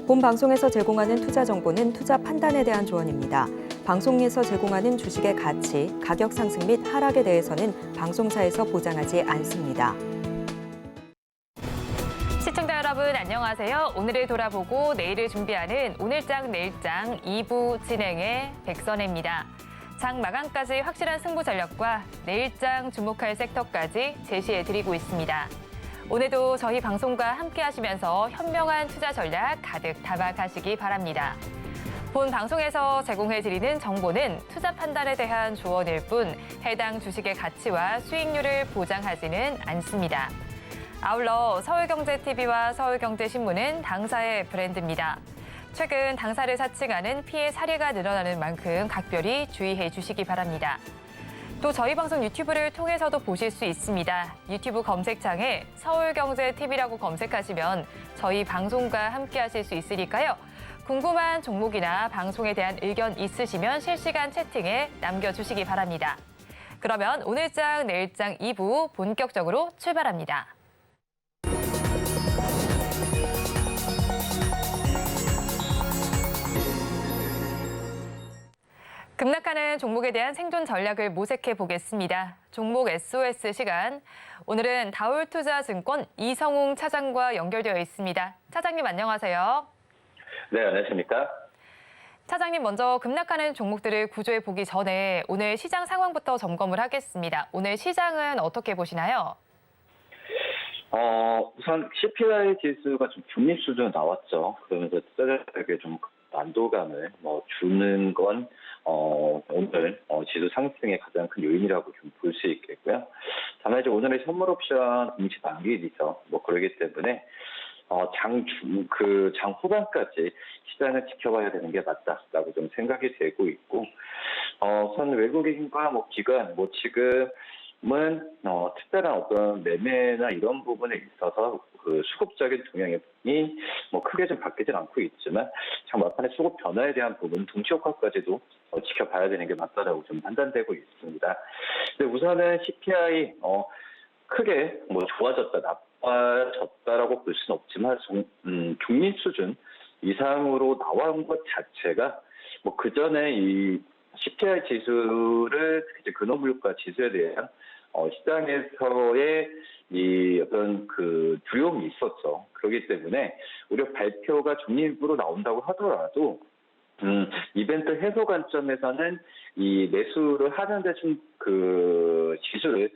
본 방송에서 제공하는 투자 정보는 투자 판단에 대한 조언입니다. 방송에서 제공하는 주식의 가치, 가격 상승 및 하락에 대해서는 방송사에서 보장하지 않습니다. 시청자 여러분 안녕하세요. 오늘을 돌아보고 내일을 준비하는 오늘장 내일장 2부 진행의 백선혜입니다. 장 마감까지 확실한 승부 전략과 내일장 주목할 섹터까지 제시해드리고 있습니다. 오늘도 저희 방송과 함께 하시면서 현명한 투자 전략 가득 담아가시기 바랍니다. 본 방송에서 제공해드리는 정보는 투자 판단에 대한 조언일 뿐 해당 주식의 가치와 수익률을 보장하지는 않습니다. 아울러 서울경제TV와 서울경제신문은 당사의 브랜드입니다. 최근 당사를 사칭하는 피해 사례가 늘어나는 만큼 각별히 주의해 주시기 바랍니다. 또 저희 방송 유튜브를 통해서도 보실 수 있습니다. 유튜브 검색창에 서울경제TV라고 검색하시면 저희 방송과 함께 하실 수 있으니까요. 궁금한 종목이나 방송에 대한 의견 있으시면 실시간 채팅에 남겨주시기 바랍니다. 그러면 오늘장 내일장 2부 본격적으로 출발합니다. 급락하는 종목에 대한 생존 전략을 모색해 보겠습니다. 종목 SOS 시간. 오늘은 다울투자증권 이성웅 차장과 연결되어 있습니다. 차장님 안녕하세요. 네, 안녕하십니까? 차장님 먼저 급락하는 종목들을 구조해 보기 전에 오늘 시장 상황부터 점검을 하겠습니다. 오늘 시장은 어떻게 보시나요? 우선 CPI 지수가 좀 중립 수준 나왔죠. 그러면서 투자자에게 좀 안도감을 주는 건 오늘 지수 상승의 가장 큰 요인이라고 좀 볼 수 있겠고요. 다만 이제 오늘의 선물 옵션 임시 만기일이죠. 그러기 때문에 장 후반까지 시장을 지켜봐야 되는 게 맞다라고 좀 생각이 되고 있고, 우선 외국인과 기관 지금은 특별한 어떤 매매나 이런 부분에 있어서 그 수급적인 동향이 크게 좀 바뀌진 않고 있지만 장 막판의 수급 변화에 대한 부분 동시 효과까지도 지켜봐야 되는 게 맞다라고 좀 판단되고 있습니다. 근데 우선은 CPI 크게 좋아졌다 나빠졌다라고 볼 수는 없지만 중립 수준 이상으로 나온 것 자체가 그 전에 이 CPI 지수를 이제 근원물가 지수에 대한 시장에서의 이 어떤 그 두려움이 있었죠. 그렇기 때문에 오히려 발표가 중립으로 나온다고 하더라도 이벤트 해소 관점에서는 이 매수를 하는데 좀 그 지수를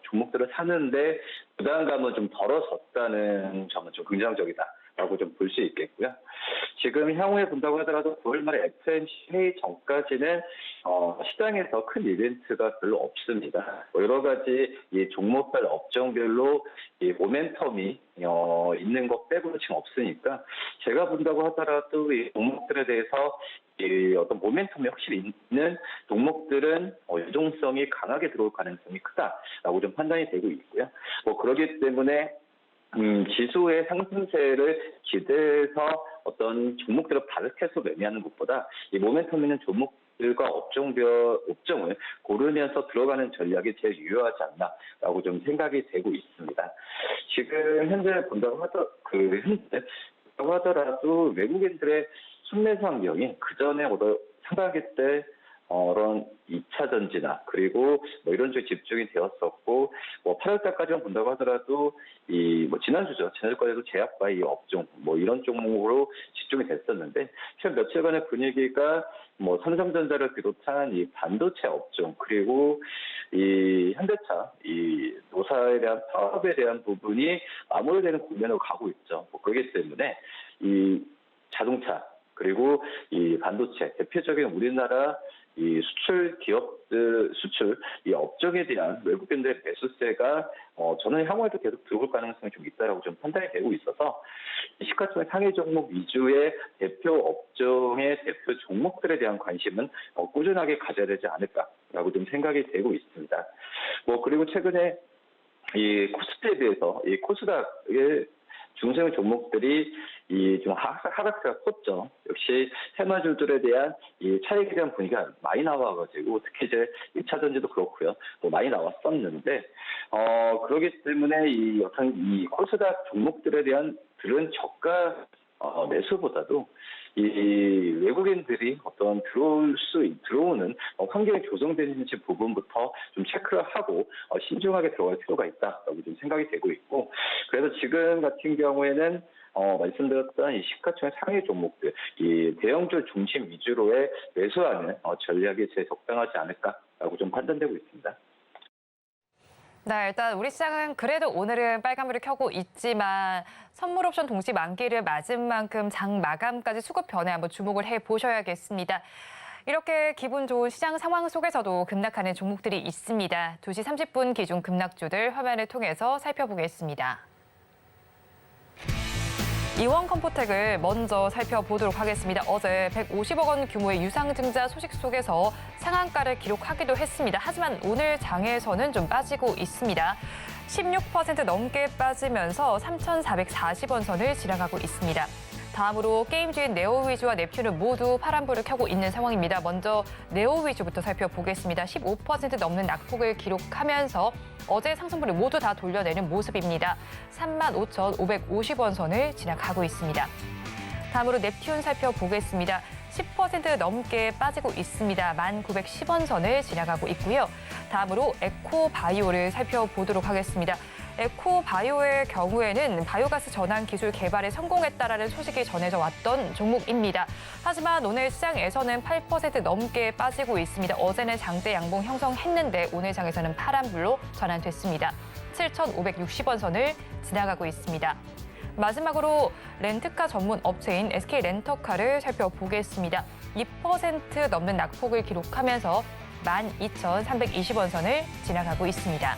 종목들을 사는데 부담감은 좀 덜어졌다는 점은 좀 긍정적이다라고 좀 볼 수 있겠고요. 지금 향후에 본다고 하더라도 9월 말에 FOMC 회의 전까지는 시장에서 큰 이벤트가 별로 없습니다. 여러 가지 이 종목별 업종별로 이 모멘텀이 있는 것 빼고는 지금 없으니까 제가 본다고 하더라도 이 종목들에 대해서 이 어떤 모멘텀이 확실히 있는 종목들은 유동성이 강하게 들어올 가능성이 크다라고 좀 판단이 되고 있고요. 그렇기 때문에 지수의 상승세를 기대해서 어떤 종목들을 바르게서 매매하는 것보다 이 모멘텀 있는 종목들과 업종을 고르면서 들어가는 전략이 제일 유효하지 않나라고 좀 생각이 되고 있습니다. 지금 현재 본다고 하더라도 외국인들의 순매수 환경이 그 전에 상반기 때 그런 2차 전지나 그리고 이런 쪽에 집중이 되었었고 8월 달까지만 본다고 하더라도 이 지난주죠. 지난주까지도 제약과 이 업종 이런 종목으로 집중이 됐었는데 최근 며칠간의 분위기가 삼성전자를 비롯한 이 반도체 업종 그리고 이 현대차 이 노사에 대한 파업에 대한 부분이 마무리되는 국면으로 가고 있죠. 그렇기 때문에 이 자동차 그리고 이 반도체 대표적인 우리나라 이 수출 업종에 대한 외국인들의 매수세가 저는 향후에도 계속 들어올 가능성이 좀 있다라고 좀 판단이 되고 있어서 시가총액 상위 종목 위주의 대표 업종의 대표 종목들에 대한 관심은 꾸준하게 가져야 되지 않을까라고 좀 생각이 되고 있습니다. 그리고 최근에 이 코스피에 비해서 이 코스닥의 중소형 종목들이 좀 하락세가 컸죠. 역시 테마주들에 대한 이 차익에 대한 분위기가 많이 나와가지고 특히 이제 1차 전지도 그렇고요. 많이 나왔었는데 그렇기 때문에 이 코스닥 종목들에 대한 들은 저가 매수보다도 이 외국인들이 어떤 들어오는 환경이 조성되는지 부분부터 좀 체크를 하고 신중하게 들어갈 필요가 있다라고 좀 생각이 되고 있고, 그래서 지금 같은 경우에는 말씀드렸던 이 시가총액 상위 종목들, 이 대형주 중심 위주로의 매수하는 전략이 제일 적당하지 않을까라고 좀 판단되고 있습니다. 네, 일단 우리 시장은 그래도 오늘은 빨간불을 켜고 있지만 선물 옵션 동시 만기를 맞은 만큼 장 마감까지 수급 변화에 한번 주목을 해보셔야겠습니다. 이렇게 기분 좋은 시장 상황 속에서도 급락하는 종목들이 있습니다. 2시 30분 기준 급락주들 화면을 통해서 살펴보겠습니다. 이원 컴포텍을 먼저 살펴보도록 하겠습니다. 어제 150억 원 규모의 유상증자 소식 속에서 상한가를 기록하기도 했습니다. 하지만 오늘 장에서는 좀 빠지고 있습니다. 16% 넘게 빠지면서 3,440원 선을 지나가고 있습니다. 다음으로 게임주인 네오위즈와 넵튠은 모두 파란불을 켜고 있는 상황입니다. 먼저 네오위즈부터 살펴보겠습니다. 15% 넘는 낙폭을 기록하면서 어제 상승분을 모두 다 돌려내는 모습입니다. 35,550원 선을 지나가고 있습니다. 다음으로 넵튠 살펴보겠습니다. 10% 넘게 빠지고 있습니다. 1,910원 선을 지나가고 있고요. 다음으로 에코바이오를 살펴보도록 하겠습니다. 에코바이오의 경우에는 바이오가스 전환 기술 개발에 성공했다라는 소식이 전해져 왔던 종목입니다. 하지만 오늘 시장에서는 8% 넘게 빠지고 있습니다. 어제는 장대 양봉 형성했는데 오늘 장에서는 파란불로 전환됐습니다. 7,560원 선을 지나가고 있습니다. 마지막으로 렌트카 전문 업체인 SK렌터카를 살펴보겠습니다. 2% 넘는 낙폭을 기록하면서 12,320원 선을 지나가고 있습니다.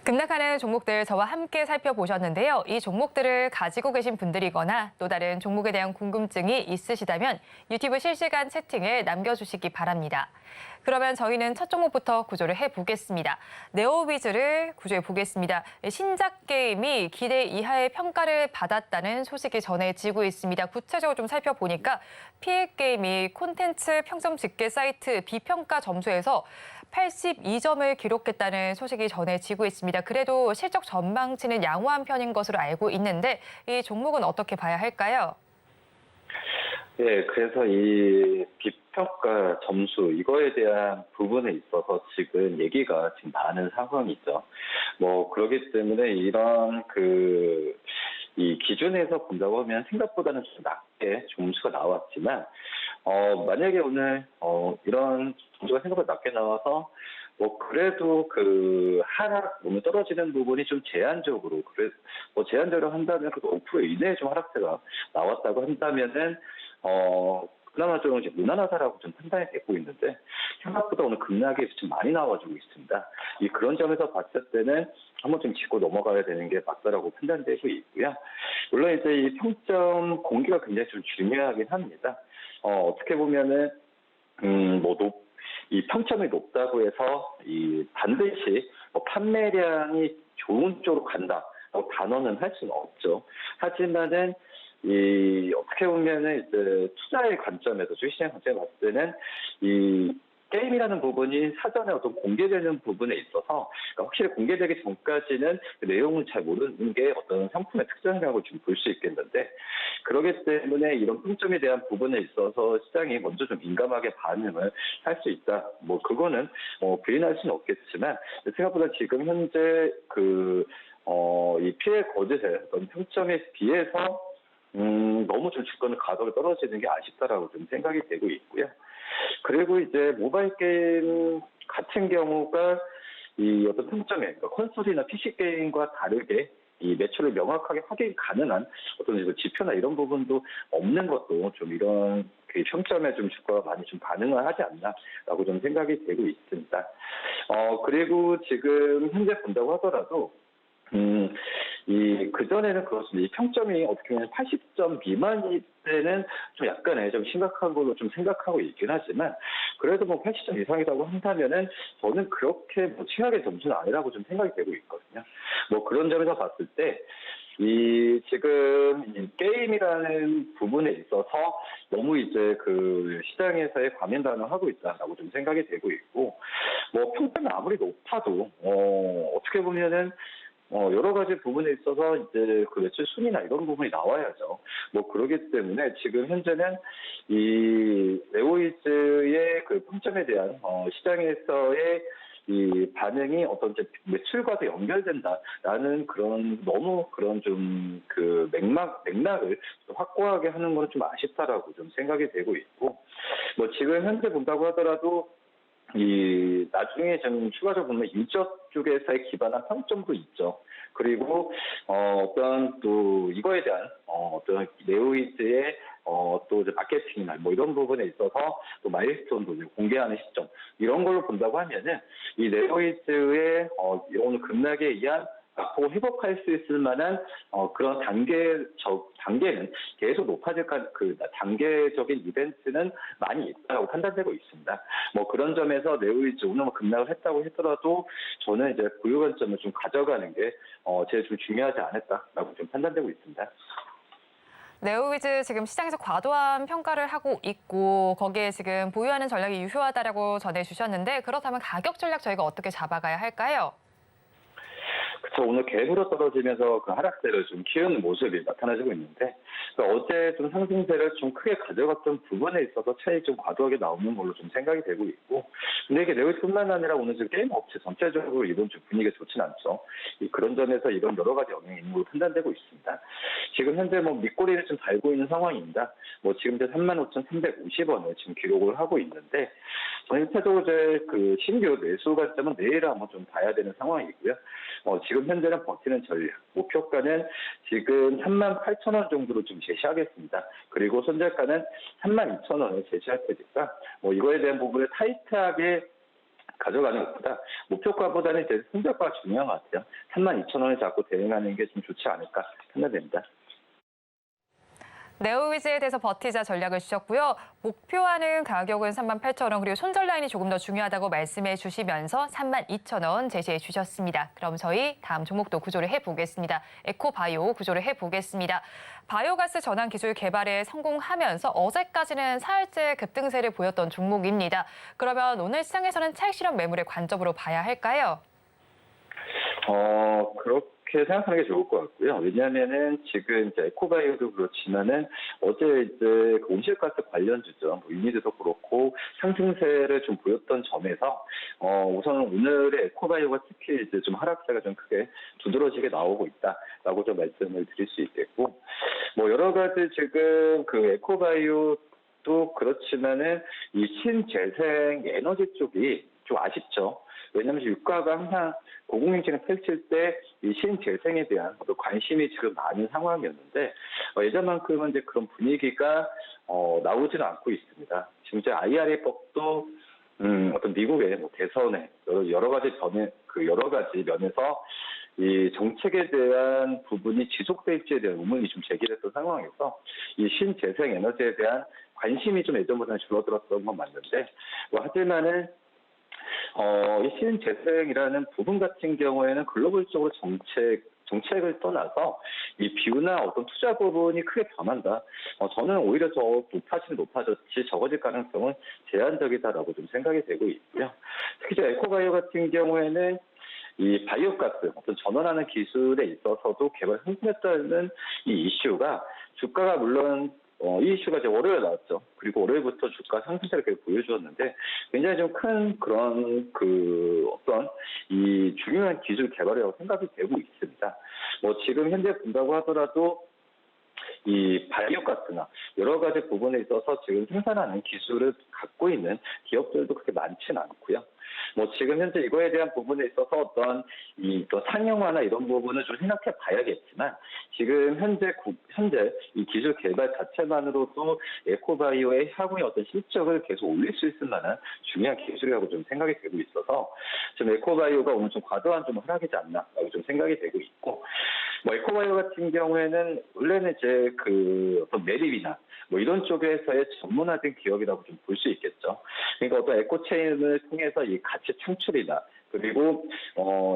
급락하는 종목들 저와 함께 살펴보셨는데요. 이 종목들을 가지고 계신 분들이거나 또 다른 종목에 대한 궁금증이 있으시다면 유튜브 실시간 채팅에 남겨주시기 바랍니다. 그러면 저희는 첫 종목부터 구조를 해보겠습니다. 네오위즈를 구조해 보겠습니다. 신작 게임이 기대 이하의 평가를 받았다는 소식이 전해지고 있습니다. 구체적으로 좀 살펴보니까 PL게임이 콘텐츠 평점 집계 사이트 비평가 점수에서 82점을 기록했다는 소식이 전해지고 있습니다. 그래도 실적 전망치는 양호한 편인 것으로 알고 있는데 이 종목은 어떻게 봐야 할까요? 네, 그래서 이 비평가 점수 이거에 대한 부분에 있어서 지금 얘기가 지금 많은 상황이죠. 그렇기 때문에 이런 이 기준에서 본다고 하면 생각보다는 좀 낮게 점수가 나왔지만 만약에 오늘 이런 점수가 생각보다 낮게 나와서 그래도 하락 너무 떨어지는 부분이 좀 제한적으로 제한적으로 한다면 5% 이내에 좀 하락세가 나왔다고 한다면은 그나마 좀 이제 무난하다라고 좀 판단이 되고 있는데 생각보다 오늘 급락이 좀 많이 나와주고 있습니다. 그런 점에서 봤을 때는 한번 좀 짚고 넘어가야 되는 게 맞다라고 판단되고 있고요. 물론 이제 이 평점 공개가 굉장히 좀 중요하긴 합니다. 어떻게 보면은 이 평점이 높다고 해서 반드시 판매량이 좋은 쪽으로 간다라고 단언은 할 수는 없죠. 하지만은 어떻게 보면은 이제 투자의 관점에서 주식시장 관점에 봤을 때는 이 게임이라는 부분이 사전에 어떤 공개되는 부분에 있어서 확실히 공개되기 전까지는 그 내용을 잘 모르는 게 어떤 상품의 특성이라고 좀 볼 수 있겠는데, 그렇기 때문에 이런 평점에 대한 부분에 있어서 시장이 먼저 좀 민감하게 반응을 할 수 있다. 그거는 부인할 수는 없겠지만 생각보다 지금 현재 이 피해 거짓의 어떤 평점에 비해서 너무 좀 주가는 가격이 떨어지는 게 아쉽다라고 좀 생각이 되고 있고요. 그리고 이제 모바일 게임 같은 경우가 이 어떤 평점에 콘솔이나 PC 게임과 다르게 이 매출을 명확하게 확인 가능한 어떤 지표나 이런 부분도 없는 것도 좀 이런 평점에 좀 주가가 많이 좀 반응을 하지 않나라고 좀 생각이 되고 있습니다. 그리고 지금 현재 본다고 하더라도 그전에는 그렇습니다. 이 평점이 어떻게 보면 80점 미만일 때는 좀 약간의 좀 심각한 걸로 좀 생각하고 있긴 하지만, 그래도 80점 이상이라고 한다면은 저는 그렇게 최악의 점수는 아니라고 좀 생각이 되고 있거든요. 그런 점에서 봤을 때, 지금 이 게임이라는 부분에 있어서 너무 이제 시장에서의 과민 반응하고 있다라고 좀 생각이 되고 있고, 평점이 아무리 높아도, 어떻게 보면은, 여러 가지 부분에 있어서 이제 그 매출 순위나 이런 부분이 나와야죠. 뭐 그러기 때문에 지금 현재는 이 네오이즈의 그 평점에 대한 시장에서의 이 반응이 어떤 이제 매출과도 연결된다라는 그런 너무 그런 좀 그 맥락을 좀 확고하게 하는 건 좀 아쉽다라고 좀 생각이 되고 있고, 뭐 지금 현재 본다고 하더라도 이 나중에 좀 추가적으로 보면 인적 쪽에서의 기반한 평점도 있죠. 그리고 어떤 또 이거에 대한 어떤 네오이즈의 또 이제 마케팅이나 뭐 이런 부분에 있어서 또 마일스톤도 이제 공개하는 시점 이런 걸로 본다고 하면은 이 네오이즈의 오늘 급락에 의한 앞으로 회복할 수 있을 만한 그런 단계는 계속 높아질 그 단계적인 이벤트는 많이 있다고 판단되고 있습니다. 뭐 그런 점에서 네오이즈 오늘 급락을 했다고 하더라도 저는 이제 보유 관점을 좀 가져가는 게 제일 좀 중요하지 않을까라고 좀 판단되고 있습니다. 네오위즈 지금 시장에서 과도한 평가를 하고 있고 거기에 지금 보유하는 전략이 유효하다라고 전해주셨는데 그렇다면 가격 전략 저희가 어떻게 잡아가야 할까요? 그래서 오늘 갭으로 떨어지면서 그 하락세를 좀 키우는 모습이 나타나지고 있는데 어제 좀 상승세를 좀 크게 가져갔던 부분에 있어서 차익 좀 과도하게 나오는 걸로 좀 생각이 되고 있고, 근데 이게 네오이즈뿐만 아니라 오늘 지금 게임 업체 전체적으로 이번 주 분위기가 좋진 않죠. 그런 점에서 이런 여러 가지 영향이 있는 걸로 판단되고 있습니다. 지금 현재 뭐 밑꼬리를 좀 달고 있는 상황입니다. 뭐 지금 이제 35,350원을 지금 기록을 하고 있는데 전체적으로 이제 그 신규 매수 관점은 내일 한번 좀 봐야 되는 상황이고요. 지금 현재는 버티는 전략, 목표가는 지금 38,000원 정도로 좀 제시하겠습니다. 그리고 손절가는 32,000원을 제시할 테니까 뭐 이거에 대한 부분을 타이트하게 가져가는 것보다 목표가보다는 이제 손절가가 중요한 것 같아요. 32,000원을 잡고 대응하는 게 좀 좋지 않을까 생각됩니다. 네오위즈에 대해서 버티자 전략을 주셨고요. 목표하는 가격은 38,000원 그리고 손절 라인이 조금 더 중요하다고 말씀해 주시면서 32,000원 제시해 주셨습니다. 그럼 저희 다음 종목도 구조를 해보겠습니다. 에코바이오 구조를 해보겠습니다. 바이오가스 전환 기술 개발에 성공하면서 어제까지는 사흘째 급등세를 보였던 종목입니다. 그러면 오늘 시장에서는 차익 실현 매물의 관점으로 봐야 할까요? 그렇게 생각하는 게 좋을 것 같고요. 왜냐하면은 지금 이제 에코바이오도 그렇지만은 어제 이제 그 온실가스 관련주죠. 뭐 유니드도 그렇고 상승세를 좀 보였던 점에서 우선 오늘의 에코바이오가 특히 이제 좀 하락세가 좀 크게 두드러지게 나오고 있다라고 좀 말씀을 드릴 수 있겠고, 뭐 여러 가지 지금 그 에코바이오도 그렇지만은 이 신재생 에너지 쪽이 좀 아쉽죠. 왜냐하면 유가가 항상 고공행진을 펼칠 때 이 신재생에 대한 관심이 지금 많은 상황이었는데 예전만큼은 이제 그런 분위기가 나오지는 않고 있습니다. 지금 이제 IRA법도 어떤 미국의 뭐 대선에 여러 가지 면에서 이 정책에 대한 부분이 지속될지에 대한 의문이 좀 제기됐던 상황에서 이 신재생 에너지에 대한 관심이 좀 예전보다는 줄어들었던 건 맞는데 하지만은 이 신재생이라는 부분 같은 경우에는 글로벌적으로 정책을 떠나서 이 비유나 어떤 투자 부분이 크게 변한다. 저는 오히려 더 높아졌지 적어질 가능성은 제한적이다라고 좀 생각이 되고 있고요. 특히 에코바이오 같은 경우에는 이 바이오가스 어떤 전환하는 기술에 있어서도 개발 성공했다는 이 이슈가 주가가 물론 이 이슈가 이제 월요일에 나왔죠. 그리고 월요일부터 주가 상승세를 계속 보여주었는데 굉장히 좀 큰 그런 어떤 이 중요한 기술 개발이라고 생각이 되고 있습니다. 뭐 지금 현재 본다고 하더라도 이 바이오가스나 여러 가지 부분에 있어서 지금 생산하는 기술을 갖고 있는 기업들도 그렇게 많지는 않고요. 뭐 지금 현재 이거에 대한 부분에 있어서 어떤 또 상용화나 이런 부분을 좀 생각해 봐야겠지만 지금 현재 이 기술 개발 자체만으로도 에코바이오의 향후의 어떤 실적을 계속 올릴 수 있을 만한 중요한 기술이라고 좀 생각이 되고 있어서 지금 에코바이오가 오늘 좀 과도한 좀 하락이지 않나라고 좀 생각이 되고 있고, 뭐 에코바이오 같은 경우에는 원래는 이제 어떤 매립이나 뭐 이런 쪽에서의 전문화된 기업이라고 좀 볼 수 있겠죠. 그러니까 어떤 에코체인을 통해서 이 가치 창출이나 그리고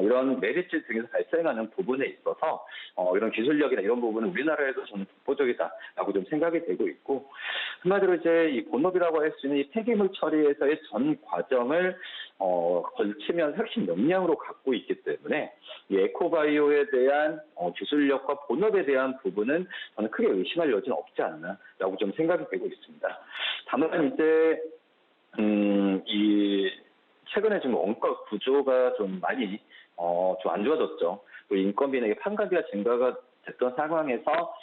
이런 메리츠 등에서 발생하는 부분에 있어서 이런 기술력이나 이런 부분은 우리나라에서 저는 독보적이다라고 좀 생각이 되고 있고, 한마디로 이제 이 본업이라고 할 수 있는 이 폐기물 처리에서의 전 과정을 걸치면 혁신 역량으로 갖고 있기 때문에 이 에코바이오에 대한 기술력과 본업에 대한 부분은 저는 크게 의심할 여지는 없지 않나라고 좀 생각이 되고 있습니다. 다만 이제 이 최근에 좀 원가 구조가 좀 많이 좀 안 좋아졌죠. 또 인건비나 판관비가 증가가 됐던 상황에서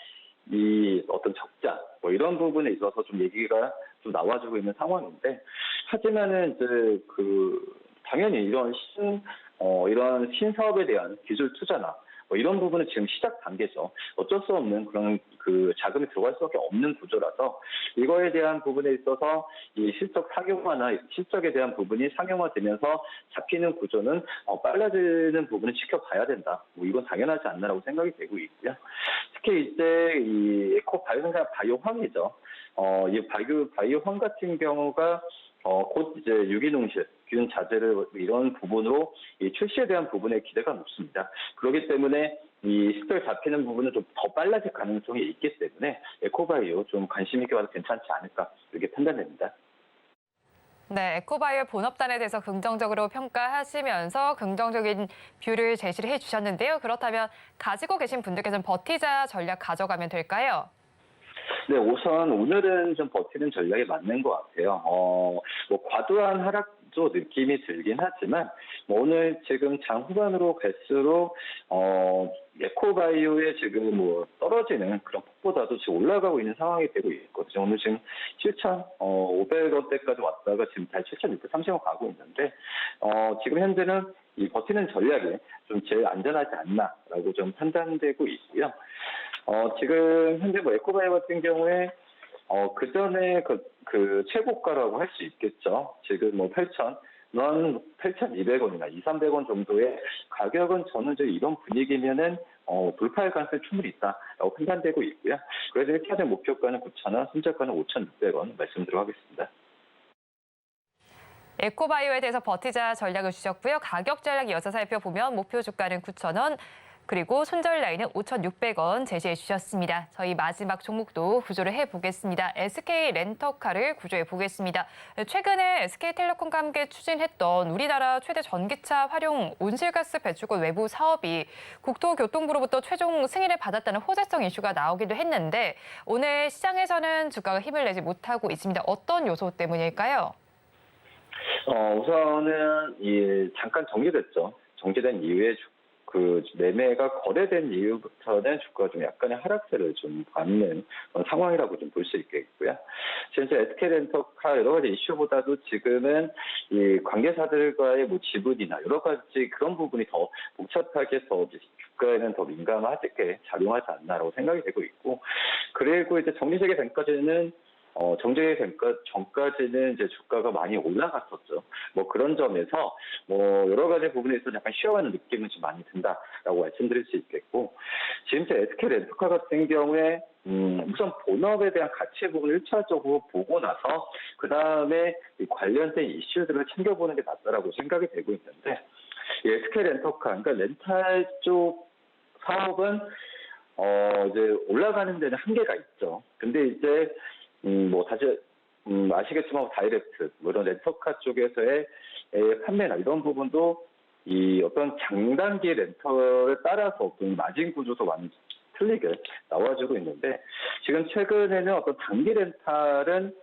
이 어떤 적자 뭐 이런 부분에 있어서 좀 얘기가 좀 나와주고 있는 상황인데, 하지만은 이제 당연히 이런 신사업에 대한 기술 투자나 뭐 이런 부분은 지금 시작 단계죠. 어쩔 수 없는 그런 자금이 들어갈 수밖에 없는 구조라서 이거에 대한 부분에 있어서 이 실적 상용화나 실적에 대한 부분이 상용화되면서 잡히는 구조는 빨라지는 부분을 지켜봐야 된다. 뭐 이건 당연하지 않나라고 생각이 되고 있고요. 특히 이제 이 에코 바이오 생산 바이오황이죠. 이 바이오황 같은 경우가 곧 이제 유기농실, 균 자재를 이런 부분으로 이 출시에 대한 부분에 기대가 높습니다. 그렇기 때문에 이 실적이 잡히는 부분은 좀 더 빨라질 가능성이 있기 때문에 에코바이오 좀 관심 있게 봐도 괜찮지 않을까 이렇게 판단됩니다. 네, 에코바이오 본업단에 대해서 긍정적으로 평가하시면서 긍정적인 뷰를 제시를 해주셨는데요. 그렇다면 가지고 계신 분들께서는 버티자 전략 가져가면 될까요? 네, 우선 오늘은 좀 버티는 전략이 맞는 것 같아요. 뭐 과도한 하락도 느낌이 들긴 하지만 오늘 지금 장 후반으로 갈수록 에코바이오의 지금 뭐 떨어지는 그런 폭보다도 지금 올라가고 있는 상황이 되고 있거든요. 오늘 지금 7,500원대까지 왔다가 지금 다시 7,630원 가고 있는데 지금 현재는 이 버티는 전략이 좀 제일 안전하지 않나라고 좀 판단되고 있고요. 지금 현재 뭐 에코바이오 같은 경우에 그 전에 그 최고가라고 할 수 있겠죠. 지금 뭐 8,200원이나 2,300원 정도의 가격은 저는 이런 분위기면은 돌파할 가능성이 충분히 있다라고 판단되고 있고요. 그래서 1차적 목표가는 9,000원, 손절가는 5,600원 말씀드리도록 하겠습니다. 에코바이오에 대해서 버티자 전략을 주셨고요. 가격 전략 이어서 살펴보면 목표 주가는 9,000원, 그리고 손절 라인은 5,600원 제시해 주셨습니다. 저희 마지막 종목도 구조를 해보겠습니다. SK 렌터카를 구조해 보겠습니다. 최근에 SK텔레콤과 함께 추진했던 우리나라 최대 전기차 활용 온실가스 배출권 외부 사업이 국토교통부로부터 최종 승인을 받았다는 호재성 이슈가 나오기도 했는데 오늘 시장에서는 주가가 힘을 내지 못하고 있습니다. 어떤 요소 때문일까요? 우선은 잠깐 정지됐죠. 정지된 이후에 매매가 거래된 이후부터는 주가가 좀 약간의 하락세를 좀 받는 상황이라고 좀 볼 수 있겠고요. 지금 SK 렌터카 여러 가지 이슈보다도 지금은 이 관계사들과의 뭐 지분이나 여러 가지 그런 부분이 더 복잡하게 더 주가에는 더 민감하게 작용하지 않나라고 생각이 되고 있고, 그리고 이제 정리세계 전까지는 정제 전까지는 이제 주가가 많이 올라갔었죠. 뭐 그런 점에서 뭐 여러 가지 부분에 있어서 약간 쉬어가는 느낌은 좀 많이 든다라고 말씀드릴 수 있겠고, 지금 이제 SK 렌터카 같은 경우에 우선 본업에 대한 가치 부분을 1차적으로 보고 나서 그 다음에 관련된 이슈들을 챙겨보는 게 낫다라고 생각이 되고 있는데, 이 SK 렌터카, 그러니까 렌탈 쪽 사업은 이제 올라가는 데는 한계가 있죠. 근데 이제 뭐 다시 아시겠지만 다이렉트 뭐 이런 렌터카 쪽에서의 판매나 이런 부분도 이 어떤 장단기 렌터에 따라서 어떤 마진 구조도 많이 틀리게 나와주고 있는데, 지금 최근에는 어떤 단기 렌탈은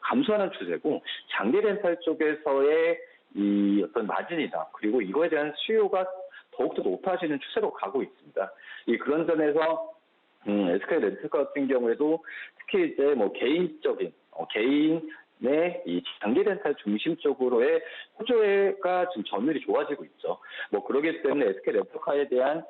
감소하는 추세고 장기 렌탈 쪽에서의 이 어떤 마진이다, 그리고 이거에 대한 수요가 더욱더 높아지는 추세로 가고 있습니다. 그런 점에서 SK 렌터카 같은 경우에도 특히 이제 뭐 개인적인 개인의 이 장기 렌탈 중심적으로의 호조가 지금 점유율이 좋아지고 있죠. 뭐 그러기 때문에 SK 렌터카에 대한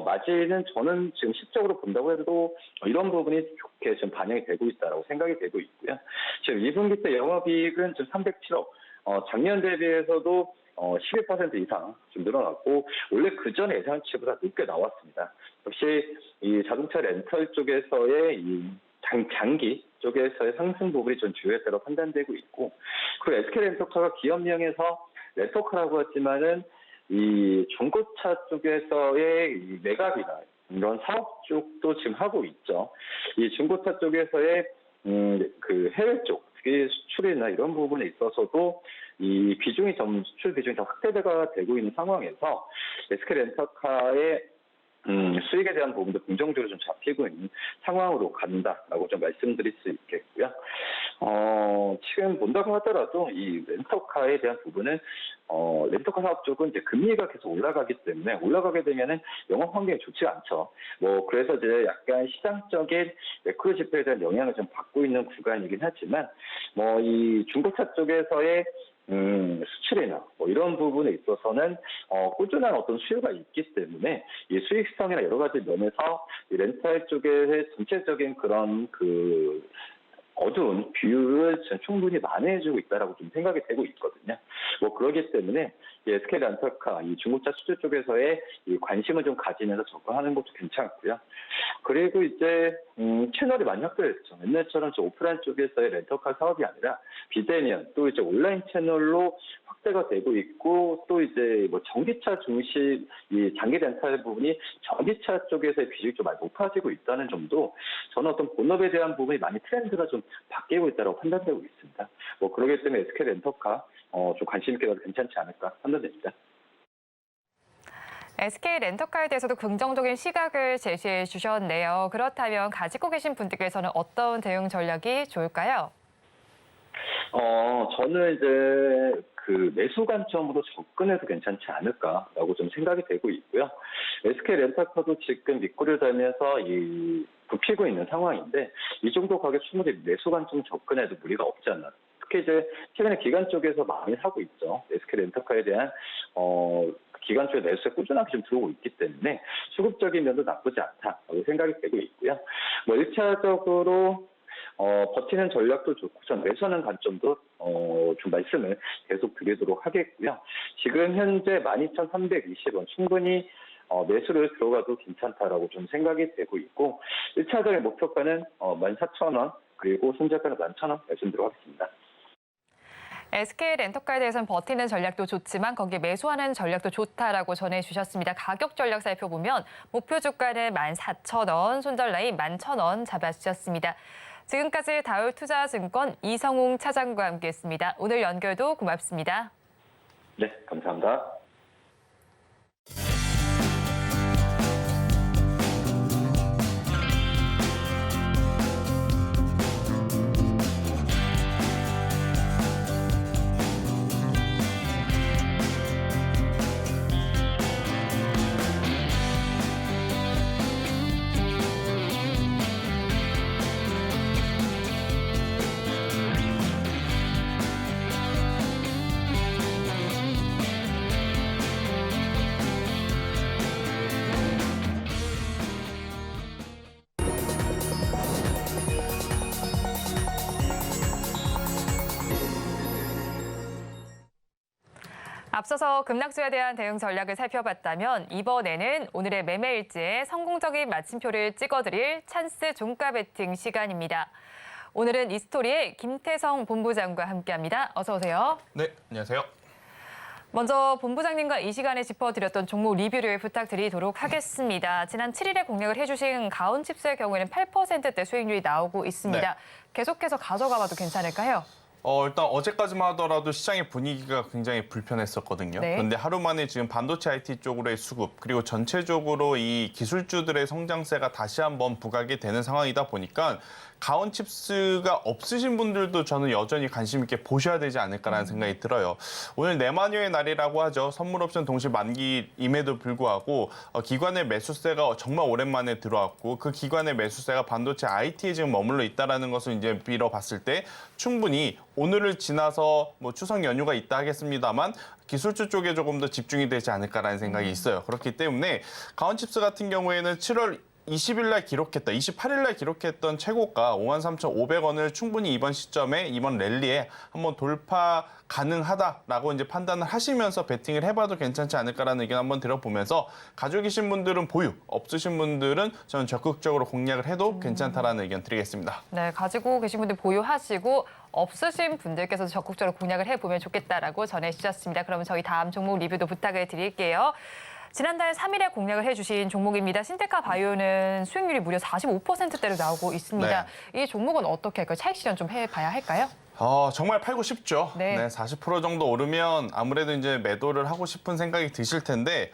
마진은 저는 지금 실적으로 본다고 해도 이런 부분이 좋게 지금 반영이 되고 있다라고 생각이 되고 있고요. 지금 2분기 때 영업이익은 지금 307억, 작년 대비해서도 12% 이상 좀 늘어났고, 원래 그 전에 예상치보다 높게 나왔습니다. 역시 이 자동차 렌털 쪽에서의 이 장기 쪽에서의 상승 부분이 좀 주요했다고 판단되고 있고, 그리고 SK 렌터카가 기업명에서 렌터카라고 하지만은 이 중고차 쪽에서의 이 매각이나 이런 사업 쪽도 지금 하고 있죠. 이 중고차 쪽에서의 그 해외 쪽, 특히 수출이나 이런 부분에 있어서도 이 비중이 수출 비중이 더 확대가 되고 있는 상황에서 SK 렌터카의 수익에 대한 부분도 긍정적으로 좀 잡히고 있는 상황으로 간다라고 좀 말씀드릴 수 있겠고요. 지금 본다고 하더라도 이 렌터카에 대한 부분은 렌터카 사업 쪽은 이제 금리가 계속 올라가기 때문에 올라가게 되면은 영업 환경이 좋지 않죠. 그래서 이제 약간 시장적인 매크로 지표에 대한 영향을 좀 받고 있는 구간이긴 하지만 이 중고차 쪽에서의 수출이나 이런 부분에 있어서는 꾸준한 어떤 수요가 있기 때문에 이 수익성이나 여러 가지 면에서 이 렌탈 쪽의 전체적인 그런 그 어두운 뷰를 충분히 만회해주고 있다라고 좀 생각이 되고 있거든요. 그러기 때문에 이 SK 렌터카 이 중고차 수출 쪽에서의 이 관심을 좀 가지면서 접근하는 것도 괜찮고요. 그리고 이제 채널이 많이 확대됐죠. 옛날처럼 오프라인 쪽에서의 렌터카 사업이 아니라 비대면 또 이제 온라인 채널로 확대가 되고 있고 또 이제 전기차 중심 이 장기 렌탈 부분이 전기차 쪽에서의 비중이 좀 많이 높아지고 있다는 점도 저는 어떤 본업에 대한 부분이 많이 트렌드가 좀 바뀌고 있다고 판단되고 있습니다. 그러기 때문에 SK 렌터카 좀 관심 있게 봐도 괜찮지 않을까 판단됩니다. SK 렌터카에 대해서도 긍정적인 시각을 제시해 주셨네요. 그렇다면 가지고 계신 분들께서는 어떤 대응 전략이 좋을까요? 저는 이제 그 매수 관점으로 접근해도 괜찮지 않을까라고 좀 생각이 되고 있고요. SK 렌터카도 지금 밑거리를 달면서 굽히고 있는 상황인데 이 정도 가격 충분히 매수 관점 접근해도 무리가 없지 않나. 특히 이제 최근에 기관 쪽에서 많이 사고 있죠. SK 렌터카에 대한 기관 쪽에 매수가 꾸준하게 좀 들어오고 있기 때문에 수급적인 면도 나쁘지 않다라고 생각이 되고 있고요. 1차적으로 버티는 전략도 좋고 전 매수하는 관점도 좀 말씀을 계속 드리도록 하겠고요. 지금 현재 12,320원 충분히 매수를 들어가도 괜찮다라고 좀 생각이 되고 있고 1차적인 목표가는 14,000원 그리고 손절가는 11,000원 말씀드리도록 하겠습니다. SK 렌터카에 대해서는 버티는 전략도 좋지만 거기에 매수하는 전략도 좋다라고 전해주셨습니다. 가격 전략 살펴보면 목표 주가는 14,000원, 손절 라인 11,000원 잡아주셨습니다. 지금까지 다울투자증권 이성웅 차장과 함께했습니다. 오늘 연결도 고맙습니다. 네, 감사합니다. 앞서서 급락주에 대한 대응 전략을 살펴봤다면 이번에는 오늘의 매매 일지에 성공적인 마침표를 찍어드릴 찬스 종가 베팅 시간입니다. 오늘은 이 스토리의 김태성 본부장과 함께합니다. 어서 오세요. 네, 안녕하세요. 먼저 본부장님과 이 시간에 짚어드렸던 종목 리뷰를 부탁드리도록 하겠습니다. 지난 7일에 공략을 해주신 가온칩스의 경우에는 8%대 수익률이 나오고 있습니다. 네. 계속해서 가져가봐도 괜찮을까요? 일단 어제까지만 하더라도 시장의 분위기가 굉장히 불편했었거든요. 네. 그런데 하루 만에 지금 반도체 IT 쪽으로의 수급, 그리고 전체적으로 이 기술주들의 성장세가 다시 한번 부각이 되는 상황이다 보니까 가온칩스가 없으신 분들도 저는 여전히 관심 있게 보셔야 되지 않을까라는 생각이 들어요. 오늘 내마녀의 날이라고 하죠. 선물옵션 동시 만기임에도 불구하고 기관의 매수세가 정말 오랜만에 들어왔고 그 기관의 매수세가 반도체 IT에 지금 머물러 있다는 것을 이제 빌어봤을 때 충분히 오늘을 지나서 추석 연휴가 있다 하겠습니다만 기술주 쪽에 조금 더 집중이 되지 않을까라는 생각이 있어요. 그렇기 때문에 가온칩스 같은 경우에는 7월 20일 날 기록했던 28일 날 기록했던 최고가 53,500원을 충분히 이번 시점에 이번 랠리에 한번 돌파 가능하다라고 이제 판단을 하시면서 베팅을 해봐도 괜찮지 않을까라는 의견 한번 들어보면서 가지고 계신 분들은 보유, 없으신 분들은 저는 적극적으로 공략을 해도 괜찮다라는 의견 드리겠습니다. 네, 가지고 계신 분들 보유하시고 없으신 분들께서도 적극적으로 공략을 해보면 좋겠다라고 전해주셨습니다. 그러면 저희 다음 종목 리뷰도 부탁을 드릴게요. 지난달 3일에 공략을 해주신 종목입니다. 신테카 바이오는 수익률이 무려 45%대로 나오고 있습니다. 이 종목은 어떻게 할까요? 차익 실현 좀 해봐야 할까요? 정말 팔고 싶죠. 네. 40% 정도 오르면 아무래도 이제 매도를 하고 싶은 생각이 드실 텐데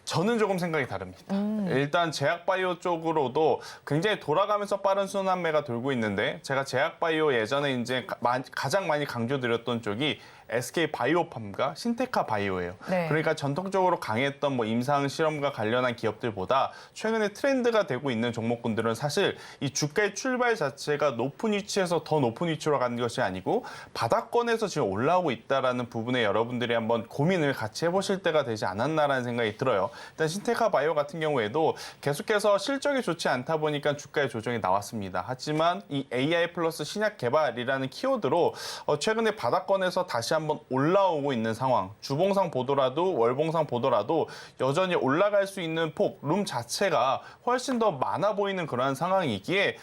저는 조금 생각이 다릅니다. 일단 제약바이오 쪽으로도 굉장히 돌아가면서 빠른 순환매가 돌고 있는데 제가 제약바이오 예전에 이제 가장 많이 강조드렸던 쪽이 SK바이오팜과 신테카바이오예요. 네. 그러니까 전통적으로 강했던 뭐 임상 실험과 관련한 기업들보다 최근에 트렌드가 되고 있는 종목군들은 사실 이 주가의 출발 자체가 높은 위치에서 더 높은 위치로 가는 것이 아니고 바닥권에서 지금 올라오고 있다라는 부분에 여러분들이 한번 고민을 같이 해보실 때가 되지 않았나라는 생각이 들어요. 일단 신테카바이오 같은 경우에도 계속해서 실적이 좋지 않다 보니까 주가의 조정이 나왔습니다. 하지만 이 AI 플러스 신약 개발이라는 키워드로 최근에 바닥권에서 다시 한번 올라오고 있는 상황. 주봉상 보더라도 월봉상 보더라도 여전히 올라갈 수 있는 룸 자체가 훨씬 더 많아 보이는 그러한 상황이기에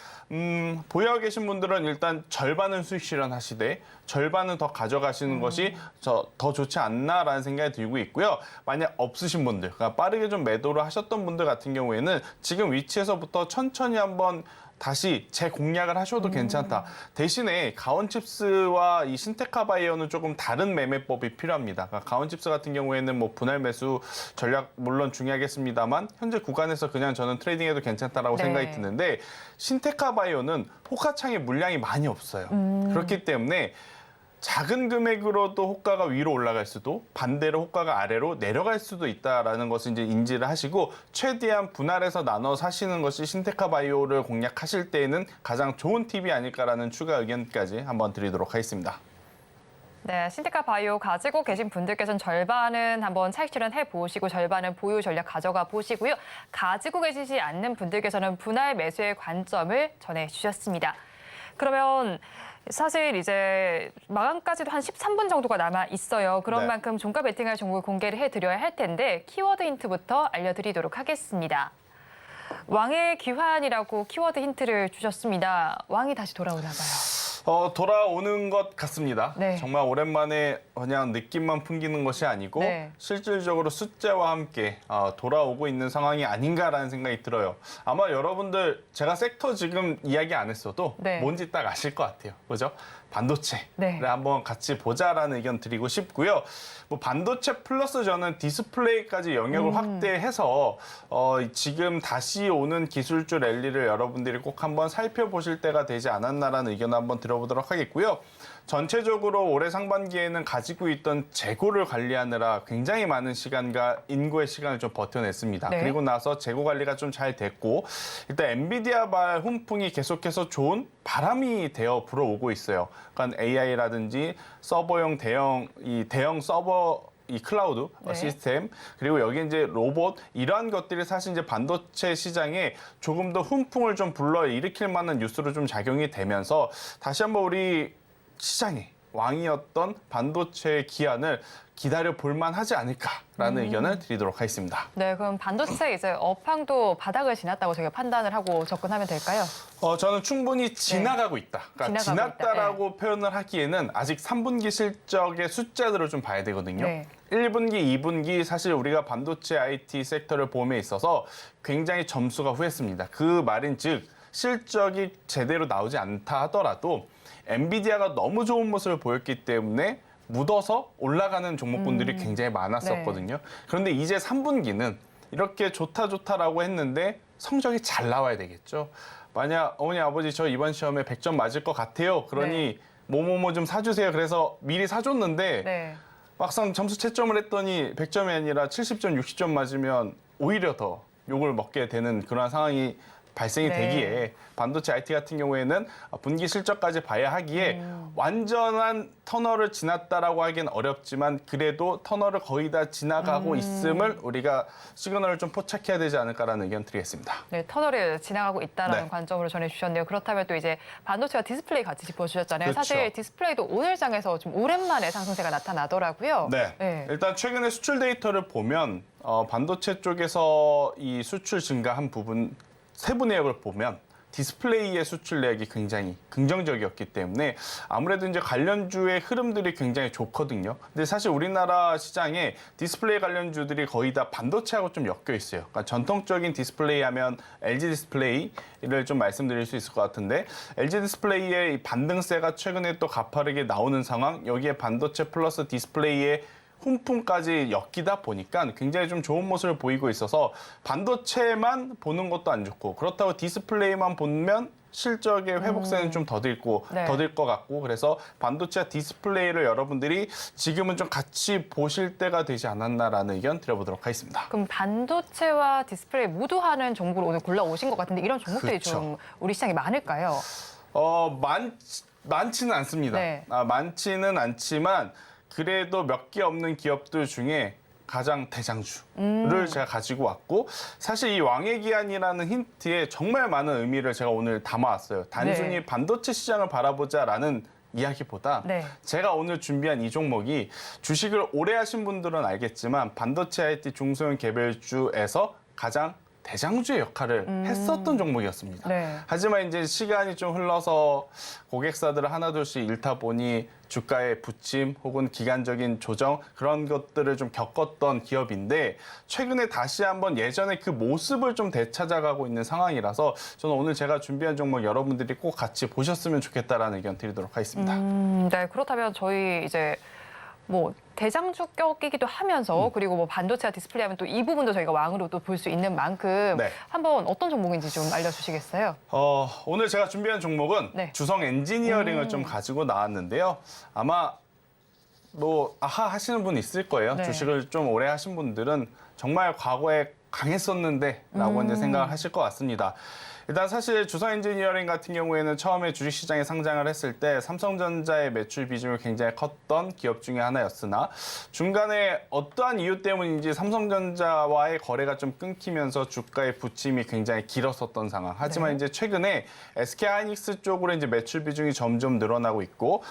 보유하고 계신 분들은 일단 절반은 수익 실현하시되 절반은 더 가져가시는 것이 더 좋지 않나라는 생각이 들고 있고요. 만약 없으신 분들, 그러니까 빠르게 좀 매도를 하셨던 분들 같은 경우에는 지금 위치에서부터 천천히 한번 다시 재공략을 하셔도 괜찮다. 대신에 가온칩스와 이 신테카바이오는 조금 다른 매매법이 필요합니다. 그러니까 가온칩스 같은 경우에는 뭐 분할 매수 전략 물론 중요하겠습니다만 현재 구간에서 그냥 저는 트레이딩해도 괜찮다라고 네. 생각이 드는데 신테카바이오는 호가창에 물량이 많이 없어요. 그렇기 때문에 작은 금액으로도 호가가 위로 올라갈 수도 반대로 호가가 아래로 내려갈 수도 있다라는 것을 이제 인지를 하시고 최대한 분할해서 나눠 사시는 것이 신테카바이오를 공략하실 때에는 가장 좋은 팁이 아닐까라는 추가 의견까지 한번 드리도록 하겠습니다. 네, 신테카 바이오 가지고 계신 분들께서는 절반은 한번 차익 실현해 보시고 절반은 보유 전략 가져가 보시고요. 가지고 계시지 않는 분들께서는 분할 매수의 관점을 전해 주셨습니다. 그러면 사실 이제 마감까지도 한 13분 정도가 남아 있어요. 그런 네. 만큼 종가 베팅할 종목을 공개를 해드려야 할 텐데 키워드 힌트부터 알려드리도록 하겠습니다. 왕의 귀환이라고 키워드 힌트를 주셨습니다. 왕이 다시 돌아오나 봐요. 돌아오는 것 같습니다. 네. 정말 오랜만에 그냥 느낌만 풍기는 것이 아니고 네. 실질적으로 숫자와 함께 돌아오고 있는 상황이 아닌가라는 생각이 들어요. 아마 여러분들 제가 섹터 지금 이야기 안 했어도 네. 뭔지 딱 아실 것 같아요. 그죠? 반도체를 네. 한번 같이 보자라는 의견 드리고 싶고요. 뭐 반도체 플러스 저는 디스플레이까지 영역을 확대해서 지금 다시 오는 기술주 랠리를 여러분들이 꼭 한번 살펴보실 때가 되지 않았나라는 의견을 한번 들어보도록 하겠고요. 전체적으로 올해 상반기에는 가지고 있던 재고를 관리하느라 굉장히 많은 시간과 인구의 시간을 좀 버텨냈습니다. 네. 그리고 나서 재고 관리가 좀 잘 됐고 일단 엔비디아발 훈풍이 계속해서 좋은 바람이 되어 불어오고 있어요. 그러니까 AI라든지 서버용 대형 서버 이 클라우드 네. 시스템 그리고 여기 이제 로봇 이러한 것들이 사실 이제 반도체 시장에 조금 더 훈풍을 좀 불러일으킬 만한 뉴스로 좀 작용이 되면서 다시 한번 우리 시장의 왕이었던 반도체의 기한을 기다려 볼 만하지 않을까라는 의견을 드리도록 하겠습니다. 네, 그럼 반도체 이제 업황도 바닥을 지났다고 저희가 판단을 하고 접근하면 될까요? 저는 충분히 지나가고 있다. 그러니까 지나가고 지났다라고 표현을 하기에는 아직 3분기 실적의 숫자들을 좀 봐야 되거든요. 네. 1분기, 2분기 사실 우리가 반도체 IT 섹터를 봄에 있어서 굉장히 점수가 후했습니다. 그 말인즉 실적이 제대로 나오지 않다 하더라도 엔비디아가 너무 좋은 모습을 보였기 때문에 묻어서 올라가는 종목군들이 굉장히 많았었거든요. 그런데 이제 3분기는 이렇게 좋다라고 했는데 성적이 잘 나와야 되겠죠. 만약 어머니 아버지 저 이번 시험에 100점 맞을 것 같아요. 그러니 뭐뭐뭐 좀 사주세요. 그래서 미리 사줬는데 네. 막상 점수 채점을 했더니 100점이 아니라 70점, 60점 맞으면 오히려 더 욕을 먹게 되는 그런 상황이 발생이 네. 되기에 반도체 IT 같은 경우에는 분기 실적까지 봐야 하기에 완전한 터널을 지났다라고 하기는 어렵지만 그래도 터널을 거의 다 지나가고 있음을 우리가 시그널을 좀 포착해야 되지 않을까라는 의견 드리겠습니다. 네, 터널을 지나가고 있다는 네. 관점으로 전해주셨네요. 그렇다면 또 이제 반도체와 디스플레이 같이 짚어주셨잖아요. 그렇죠. 사실 디스플레이도 오늘 장에서 좀 오랜만에 상승세가 나타나더라고요. 네. 일단 최근에 수출 데이터를 보면 반도체 쪽에서 이 수출 증가한 부분 세부 내역을 보면 디스플레이의 수출 내역이 굉장히 긍정적이었기 때문에 아무래도 이제 관련주의 흐름들이 굉장히 좋거든요. 근데 사실 우리나라 시장에 디스플레이 관련주들이 거의 다 반도체하고 좀 엮여 있어요. 그러니까 전통적인 디스플레이 하면 LG 디스플레이를 좀 말씀드릴 수 있을 것 같은데 LG 디스플레이의 이 반등세가 최근에 또 가파르게 나오는 상황, 여기에 반도체 플러스 디스플레이의 훈풍까지 엮이다 보니까 굉장히 좀 좋은 모습을 보이고 있어서 반도체만 보는 것도 안 좋고 그렇다고 디스플레이만 보면 실적의 회복세는 좀 더딜 것 같고 그래서 반도체와 디스플레이를 여러분들이 지금은 좀 같이 보실 때가 되지 않았나라는 의견 드려보도록 하겠습니다. 그럼 반도체와 디스플레이 모두 하는 종목을 오늘 골라오신 것 같은데 이런 종목들이 그렇죠. 좀 우리 시장에 많을까요? 많지는 않습니다. 네. 많지는 않지만 그래도 몇 개 없는 기업들 중에 가장 대장주를 제가 가지고 왔고 사실 이 왕의 기한이라는 힌트에 정말 많은 의미를 제가 오늘 담아왔어요. 단순히 네. 반도체 시장을 바라보자라는 이야기보다 네. 제가 오늘 준비한 이 종목이 주식을 오래 하신 분들은 알겠지만 반도체 IT 중소형 개별주에서 가장 대장주의 역할을 했었던 종목이었습니다. 네. 하지만 이제 시간이 좀 흘러서 고객사들을 하나둘씩 잃다 보니 주가의 부침 혹은 기간적인 조정 그런 것들을 좀 겪었던 기업인데 최근에 다시 한번 예전의 그 모습을 좀 되찾아가고 있는 상황이라서 저는 오늘 제가 준비한 종목 여러분들이 꼭 같이 보셨으면 좋겠다라는 의견 드리도록 하겠습니다. 네, 그렇다면 저희 이제 뭐 대장주 격이기도 하면서 그리고 뭐 반도체와 디스플레이 하면 또 이 부분도 저희가 왕으로 또 볼 수 있는 만큼 네. 한번 어떤 종목인지 좀 알려주시겠어요? 오늘 제가 준비한 종목은 네. 주성 엔지니어링을 좀 가지고 나왔는데요. 아마 뭐 아하 하시는 분 있을 거예요. 네. 주식을 좀 오래 하신 분들은 정말 과거에 강했었는데 라고 이제 생각을 하실 것 같습니다. 일단 사실 주성 엔지니어링 같은 경우에는 처음에 주식시장에 상장을 했을 때 삼성전자의 매출 비중이 굉장히 컸던 기업 중에 하나였으나 중간에 어떠한 이유 때문인지 삼성전자와의 거래가 좀 끊기면서 주가의 부침이 굉장히 길었었던 상황. 하지만 네. 이제 최근에 SK하이닉스 쪽으로 이제 매출 비중이 점점 늘어나고 있고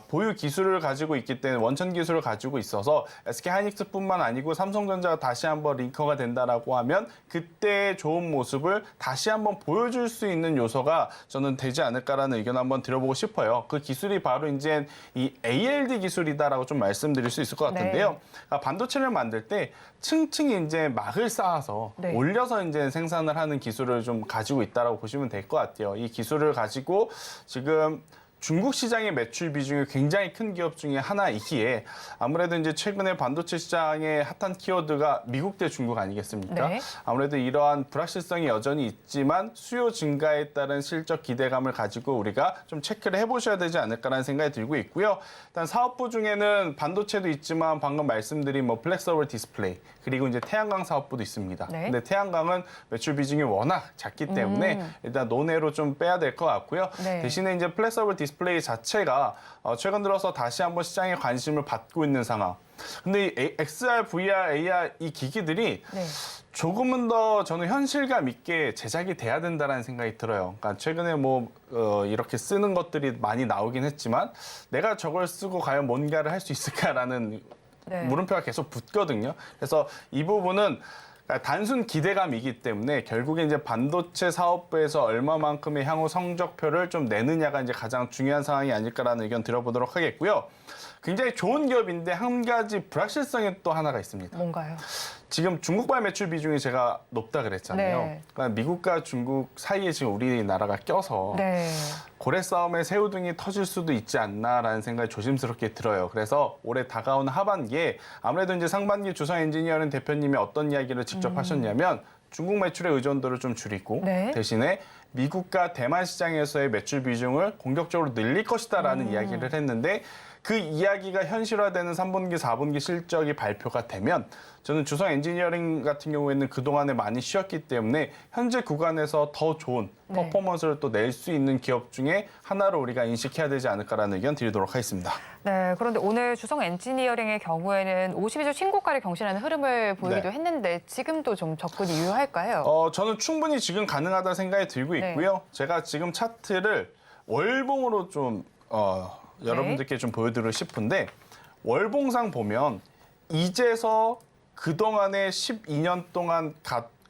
보유 기술을 가지고 있기 때문에 원천 기술을 가지고 있어서 SK하이닉스뿐만 아니고 삼성전자가 다시 한번 링커가 된다라고 하면 그때의 좋은 모습을 다시 한번 보여줄 수 있는 요소가 저는 되지 않을까라는 의견 한번 드려보고 싶어요. 그 기술이 바로 이제 이 ALD 기술이다라고 좀 말씀드릴 수 있을 것 같은데요. 반도체를 만들 때 층층이 이제 막을 쌓아서 네. 올려서 이제 생산을 하는 기술을 좀 가지고 있다라고 보시면 될 것 같아요. 이 기술을 가지고 지금 중국 시장의 매출 비중이 굉장히 큰 기업 중에 하나이기에 아무래도 이제 최근에 반도체 시장의 핫한 키워드가 미국 대 중국 아니겠습니까? 네. 아무래도 이러한 불확실성이 여전히 있지만 수요 증가에 따른 실적 기대감을 가지고 우리가 좀 체크를 해보셔야 되지 않을까라는 생각이 들고 있고요. 일단 사업부 중에는 반도체도 있지만 방금 말씀드린 뭐 플렉서블 디스플레이 그리고 이제 태양광 사업부도 있습니다. 네. 근데 태양광은 매출 비중이 워낙 작기 때문에 일단 논외로 좀 빼야 될 것 같고요. 네. 대신에 이제 플렉서블 디스플레이 자체가 최근 들어서 다시 한번 시장에 관심을 받고 있는 상황. 근데 이 XR, VR, AR 이 기기들이 네. 조금은 더 저는 현실감 있게 제작이 돼야 된다는 생각이 들어요. 그러니까 최근에 뭐 이렇게 쓰는 것들이 많이 나오긴 했지만 내가 저걸 쓰고 과연 뭔가를 할 수 있을까라는 네. 물음표가 계속 붙거든요. 그래서 이 부분은 단순 기대감이기 때문에 결국에 이제 반도체 사업부에서 얼마만큼의 향후 성적표를 좀 내느냐가 이제 가장 중요한 상황이 아닐까라는 의견 들어보도록 하겠고요. 굉장히 좋은 기업인데 한 가지 불확실성이 또 하나가 있습니다. 뭔가요? 지금 중국발 매출 비중이 제가 높다 그랬잖아요. 네. 그러니까 미국과 중국 사이에 지금 우리나라가 껴서 네. 고래 싸움에 새우등이 터질 수도 있지 않나라는 생각이 조심스럽게 들어요. 그래서 올해 다가오는 하반기에 아무래도 이제 상반기 주성 엔지니어링 대표님이 어떤 이야기를 직접 하셨냐면 중국 매출의 의존도를 좀 줄이고 네. 대신에 미국과 대만 시장에서의 매출 비중을 공격적으로 늘릴 것이다라는 이야기를 했는데 그 이야기가 현실화되는 3분기, 4분기 실적이 발표가 되면 저는 주성 엔지니어링 같은 경우에는 그동안에 많이 쉬었기 때문에 현재 구간에서 더 좋은 퍼포먼스를 또 낼 수 있는 기업 중에 하나로 우리가 인식해야 되지 않을까라는 의견 드리도록 하겠습니다. 네, 그런데 오늘 주성 엔지니어링의 경우에는 52주 신고가를 경신하는 흐름을 보이기도 네. 했는데 지금도 좀 접근이 유효할까요? 저는 충분히 지금 가능하다 생각이 들고 있고요. 제가 지금 차트를 월봉으로 좀 여러분들께 좀 보여드리고 싶은데 월봉상 보면 이제서 그동안에 12년 동안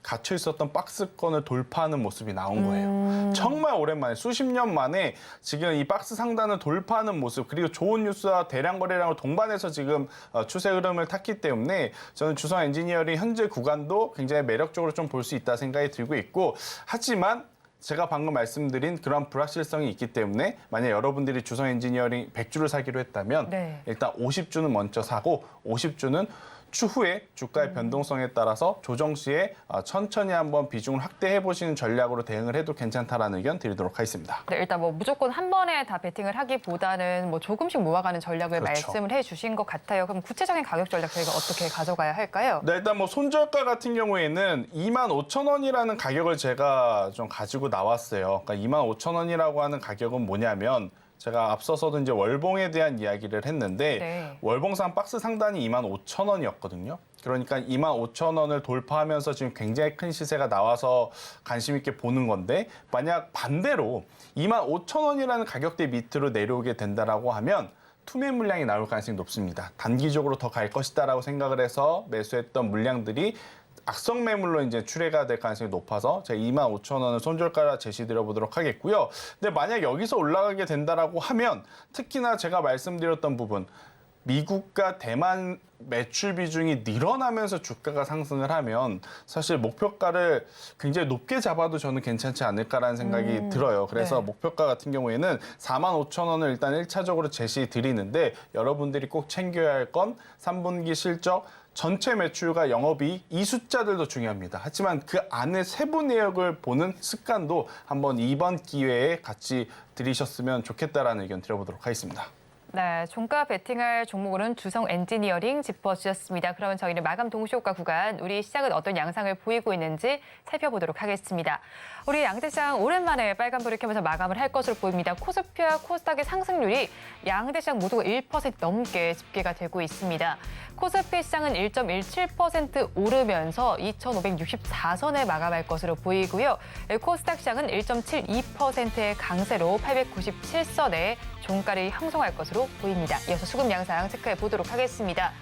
갇혀 있었던 박스권을 돌파하는 모습이 나온 거예요. 정말 오랜만에 수십 년 만에 지금 이 박스 상단을 돌파하는 모습 그리고 좋은 뉴스와 대량 거래량을 동반해서 지금 추세 흐름을 탔기 때문에 저는 주성 엔지니어링 현재 구간도 굉장히 매력적으로 좀 볼 수 있다 생각이 들고 있고 하지만 제가 방금 말씀드린 그런 불확실성이 있기 때문에 만약 여러분들이 주성 엔지니어링 100주를 사기로 했다면 일단 50주는 먼저 사고 50주는 추후에 주가의 변동성에 따라서 조정 시에 천천히 한번 비중을 확대해 보시는 전략으로 대응을 해도 괜찮다라는 의견 드리도록 하겠습니다. 네, 일단 뭐 무조건 한 번에 다 베팅을 하기보다는 뭐 조금씩 모아가는 전략을 그렇죠. 말씀을 해주신 것 같아요. 그럼 구체적인 가격 전략 저희가 어떻게 가져가야 할까요? 네, 일단 뭐 손절가 같은 경우에는 25,000원이라는 가격을 제가 좀 가지고 나왔어요. 그러니까 25,000원이라고 하는 가격은 뭐냐면 제가 앞서서도 이제 월봉에 대한 이야기를 했는데 월봉상 박스 상단이 25,000원이었거든요. 그러니까 25,000원을 돌파하면서 지금 굉장히 큰 시세가 나와서 관심 있게 보는 건데 만약 반대로 25,000원이라는 가격대 밑으로 내려오게 된다라고 하면 투매 물량이 나올 가능성이 높습니다. 단기적으로 더 갈 것이다라고 생각을 해서 매수했던 물량들이 악성 매물로 이제 출회가 될 가능성이 높아서 제가 25,000원을 손절가라 제시드려 보도록 하겠고요. 근데 만약 여기서 올라가게 된다라고 하면 특히나 제가 말씀드렸던 부분 미국과 대만 매출 비중이 늘어나면서 주가가 상승을 하면 사실 목표가를 굉장히 높게 잡아도 저는 괜찮지 않을까라는 생각이 들어요. 그래서 목표가 같은 경우에는 45,000원을 일단 1차적으로 제시 드리는데 여러분들이 꼭 챙겨야 할 건 3분기 실적 전체 매출과 영업이익 이 숫자들도 중요합니다. 하지만 그 안에 세부 내역을 보는 습관도 한번 이번 기회에 같이 들이셨으면 좋겠다라는 의견 드려보도록 하겠습니다. 네, 종가 베팅할 종목으로는 주성 엔지니어링 짚어주셨습니다. 그러면 저희는 마감 동시효과 구간, 우리 시장은 어떤 양상을 보이고 있는지 살펴보도록 하겠습니다. 우리 양대시장 오랜만에 빨간불을 켜면서 마감을 할 것으로 보입니다. 코스피와 코스닥의 상승률이 양대시장 모두가 1% 넘게 집계가 되고 있습니다. 코스피 시장은 1.17% 오르면서 2,564선에 마감할 것으로 보이고요. 코스닥 시장은 1.72%의 강세로 897선에 종가를 형성할 것으로 보입니다. 이어서 수급 양상 체크해 보도록 하겠습니다.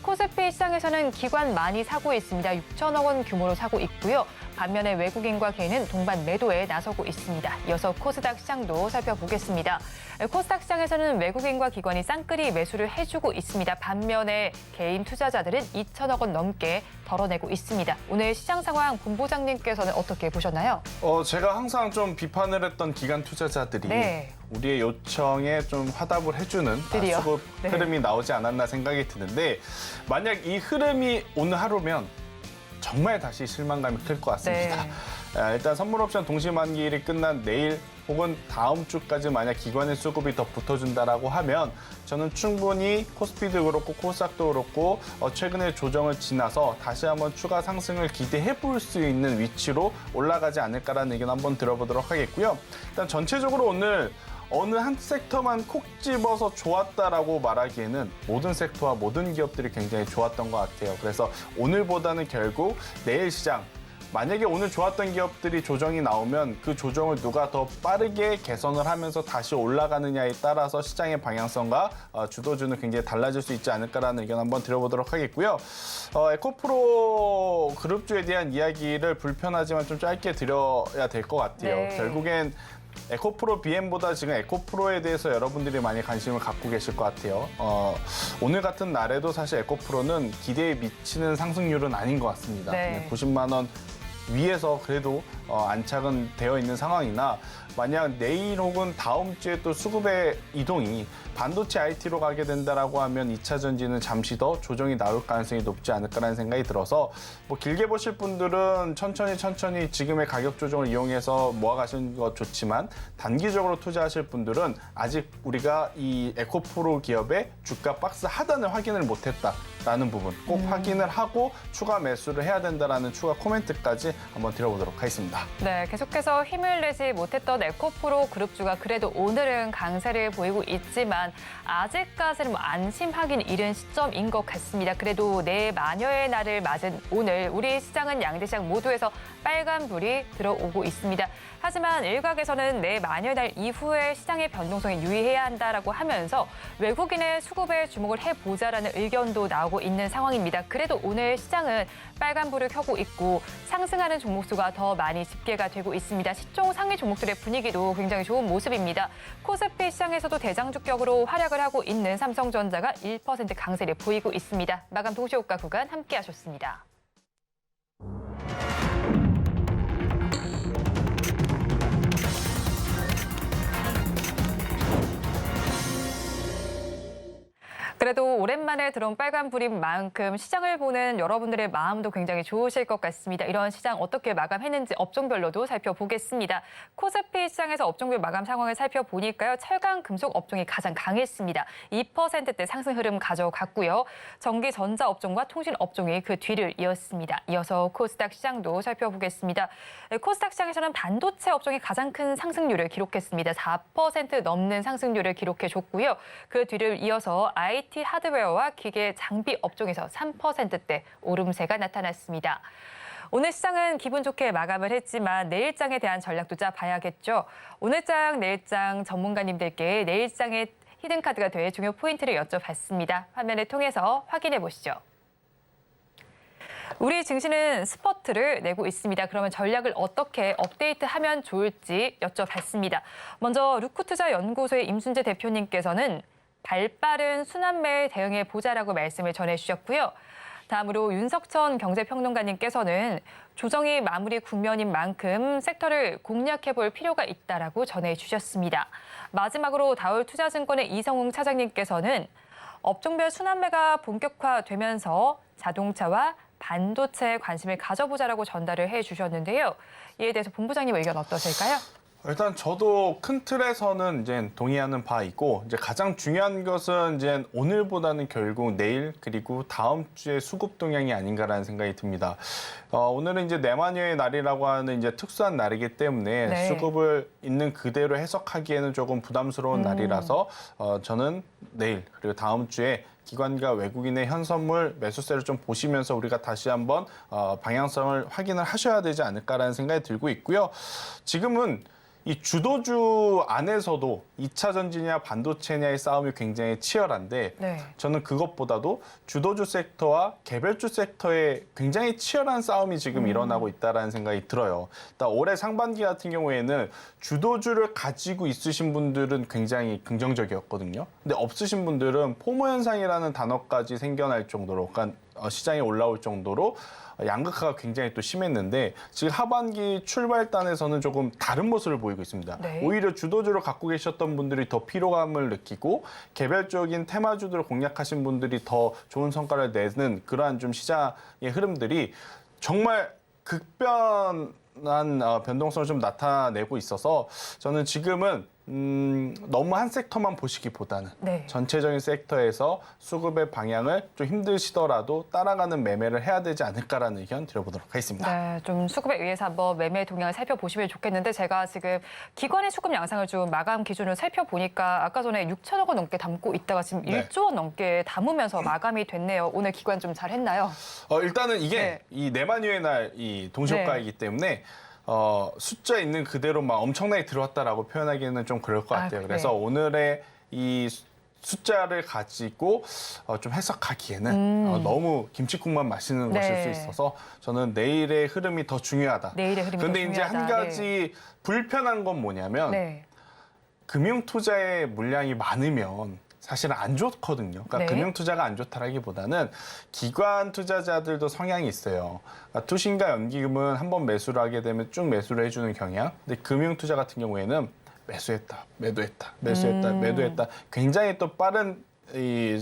코스피 시장에서는 기관 많이 사고 있습니다. 6천억 원 규모로 사고 있고요. 반면에 외국인과 개인은 동반 매도에 나서고 있습니다. 이어서 코스닥 시장도 살펴보겠습니다. 코스닥 시장에서는 외국인과 기관이 쌍끌이 매수를 해주고 있습니다. 반면에 개인 투자자들은 2천억 원 넘게 덜어내고 있습니다. 오늘 시장 상황 본부장님께서는 어떻게 보셨나요? 제가 항상 좀 비판을 했던 기관 투자자들이 우리의 요청에 좀 화답을 해주는 수급 흐름이 나오지 않았나 생각이 드는데 만약 이 흐름이 오늘 하루면 정말 다시 실망감이 클 것 같습니다. 일단 선물옵션 동시만기일이 끝난 내일 혹은 다음 주까지 만약 기관의 수급이 더 붙어준다라고 하면 저는 충분히 코스피도 그렇고 코스닥도 그렇고 최근의 조정을 지나서 다시 한번 추가 상승을 기대해 볼 수 있는 위치로 올라가지 않을까라는 의견 한번 들어보도록 하겠고요. 일단 전체적으로 오늘 어느 한 섹터만 콕 집어서 좋았다라고 말하기에는 모든 섹터와 모든 기업들이 굉장히 좋았던 것 같아요. 그래서 오늘보다는 결국 내일 시장 만약에 오늘 좋았던 기업들이 조정이 나오면 그 조정을 누가 더 빠르게 개선을 하면서 다시 올라가느냐에 따라서 시장의 방향성과 주도주는 굉장히 달라질 수 있지 않을까라는 의견 한번 드려보도록 하겠고요. 에코프로 그룹주에 대한 이야기를 불편하지만 좀 짧게 드려야 될 것 같아요. 결국엔 에코프로 BM보다 지금 에코프로에 대해서 여러분들이 많이 관심을 갖고 계실 것 같아요. 오늘 같은 날에도 사실 에코프로는 기대에 미치는 상승률은 아닌 것 같습니다. 90만 원 위에서 그래도 안착은 되어 있는 상황이나 만약 내일 혹은 다음 주에 또 수급의 이동이 반도체 IT로 가게 된다라고 하면 2차 전지는 잠시 더 조정이 나올 가능성이 높지 않을까라는 생각이 들어서 뭐 길게 보실 분들은 천천히 지금의 가격 조정을 이용해서 모아가시는 것 좋지만 단기적으로 투자하실 분들은 아직 우리가 이 에코프로 기업의 주가 박스 하단을 확인을 못했다라는 부분 꼭 확인을 하고 추가 매수를 해야 된다라는 추가 코멘트까지 한번 드려보도록 하겠습니다. 네, 계속해서 힘을 내지 못했던 에코프로 그룹주가 그래도 오늘은 강세를 보이고 있지만 아직까지는 안심하긴 이른 시점인 것 같습니다. 그래도 내마녀의 날을 맞은 오늘 우리 시장은 양대 시장 모두에서 빨간불이 들어오고 있습니다. 하지만 일각에서는 내마녀의 날 이후에 시장의 변동성에 유의해야 한다라고 하면서 외국인의 수급에 주목을 해보자라는 의견도 나오고 있는 상황입니다. 그래도 오늘 시장은 빨간불을 켜고 있고 상승하는 종목수가 더 많이 집계가 되고 있습니다. 시총 상위 종목들의 분위기도 굉장히 좋은 모습입니다. 코스피 시장에서도 대장주격으로 활약을 하고 있는 삼성전자가 1% 강세를 보이고 있습니다. 마감 동시효과 구간 함께 하셨습니다. 그래도 오랜만에 들어온 빨간불인 만큼 시장을 보는 여러분들의 마음도 굉장히 좋으실 것 같습니다. 이런 시장 어떻게 마감했는지 업종별로도 살펴보겠습니다. 코스피 시장에서 업종별 마감 상황을 살펴보니까요. 철강, 금속 업종이 가장 강했습니다. 2%대 상승 흐름 가져갔고요. 전기, 전자 업종과 통신 업종이 그 뒤를 이었습니다. 이어서 코스닥 시장도 살펴보겠습니다. 코스닥 시장에서는 반도체 업종이 가장 큰 상승률을 기록했습니다. 4% 넘는 상승률을 기록해줬고요. 그 뒤를 이어서 IT 하드웨어와 기계 장비 업종에서 3%대 오름세가 나타났습니다. 오늘 시장은 기분 좋게 마감을 했지만 내일장에 대한 전략도 짜봐야겠죠. 오늘장, 내일장 전문가님들께 내일장의 히든카드가 될 중요 포인트를 여쭤봤습니다. 화면을 통해서 확인해 보시죠. 우리 증시는 스퍼트를 내고 있습니다. 그러면 전략을 어떻게 업데이트하면 좋을지 여쭤봤습니다. 먼저 루크투자연구소의 임순재 대표님께서는 발빠른 순환매에 대응해 보자라고 말씀을 전해주셨고요. 다음으로 윤석천 경제평론가님께서는 조정이 마무리 국면인 만큼 섹터를 공략해 볼 필요가 있다라고 전해주셨습니다. 마지막으로 다올투자증권의 이성웅 차장님께서는 업종별 순환매가 본격화되면서 자동차와 반도체에 관심을 가져보자라고 전달을 해주셨는데요. 이에 대해서 본부장님 의견 어떠실까요? 일단 저도 큰 틀에서는 이제 동의하는 바이고 이제 가장 중요한 것은 이제 오늘보다는 결국 내일 그리고 다음 주에 수급 동향이 아닌가라는 생각이 듭니다. 오늘은 이제 내마녀의 날이라고 하는 이제 특수한 날이기 때문에 네. 수급을 있는 그대로 해석하기에는 조금 부담스러운 날이라서 저는 내일 그리고 다음 주에 기관과 외국인의 현선물 매수세를 좀 보시면서 우리가 다시 한번 방향성을 확인을 하셔야 되지 않을까라는 생각이 들고 있고요. 지금은 이 주도주 안에서도 2차 전지냐 반도체냐의 싸움이 굉장히 치열한데 네. 저는 그것보다도 주도주 섹터와 개별주 섹터의 굉장히 치열한 싸움이 지금 일어나고 있다는 생각이 들어요. 일단 올해 상반기 같은 경우에는 주도주를 가지고 있으신 분들은 굉장히 긍정적이었거든요. 근데 없으신 분들은 포모 현상이라는 단어까지 생겨날 정도로, 그러니까 시장에 올라올 정도로 양극화가 굉장히 또 심했는데 지금 하반기 출발단에서는 조금 다른 모습을 보이고 있습니다. 네. 오히려 주도주를 갖고 계셨던 분들이 더 피로감을 느끼고 개별적인 테마주들을 공략하신 분들이 더 좋은 성과를 내는 그러한 좀 시장의 흐름들이 정말 극변한 변동성을 좀 나타내고 있어서 저는 지금은 너무 한 섹터만 보시기보다는 네. 전체적인 섹터에서 수급의 방향을 좀 힘드시더라도 따라가는 매매를 해야 되지 않을까라는 의견 드려보도록 하겠습니다. 네, 좀 수급에 의해서 한번 매매 동향을 살펴보시면 좋겠는데 제가 지금 기관의 수급 양상을 좀 마감 기준으로 살펴보니까 아까 전에 6천억 원 넘게 담고 있다가 지금 네. 1조 원 넘게 담으면서 마감이 됐네요. 오늘 기관 좀 잘했나요? 일단은 이게 네. 이 내만유의 날 이 동시효과이기 때문에 숫자 있는 그대로 막 엄청나게 들어왔다라고 표현하기는 좀 그럴 것 같아요. 그래요? 그래서 오늘의 이 숫자를 가지고 좀 해석하기에는 너무 김치국만 마시는 네. 것일 수 있어서 저는 내일의 흐름이 더 중요하다. 내일의 흐름이 근데 더 이제 한 중요하다. 가지 불편한 건 뭐냐면 네. 금융 투자의 물량이 많으면 사실은 안 좋거든요. 그러니까 네. 금융 투자가 안 좋다라기보다는 기관 투자자들도 성향이 있어요. 그러니까 투신과 연기금은 한번 매수를 하게 되면 쭉 매수를 해주는 경향. 근데 금융 투자 같은 경우에는 매수했다, 매도했다, 매수했다, 매도했다. 굉장히 또 빠른 이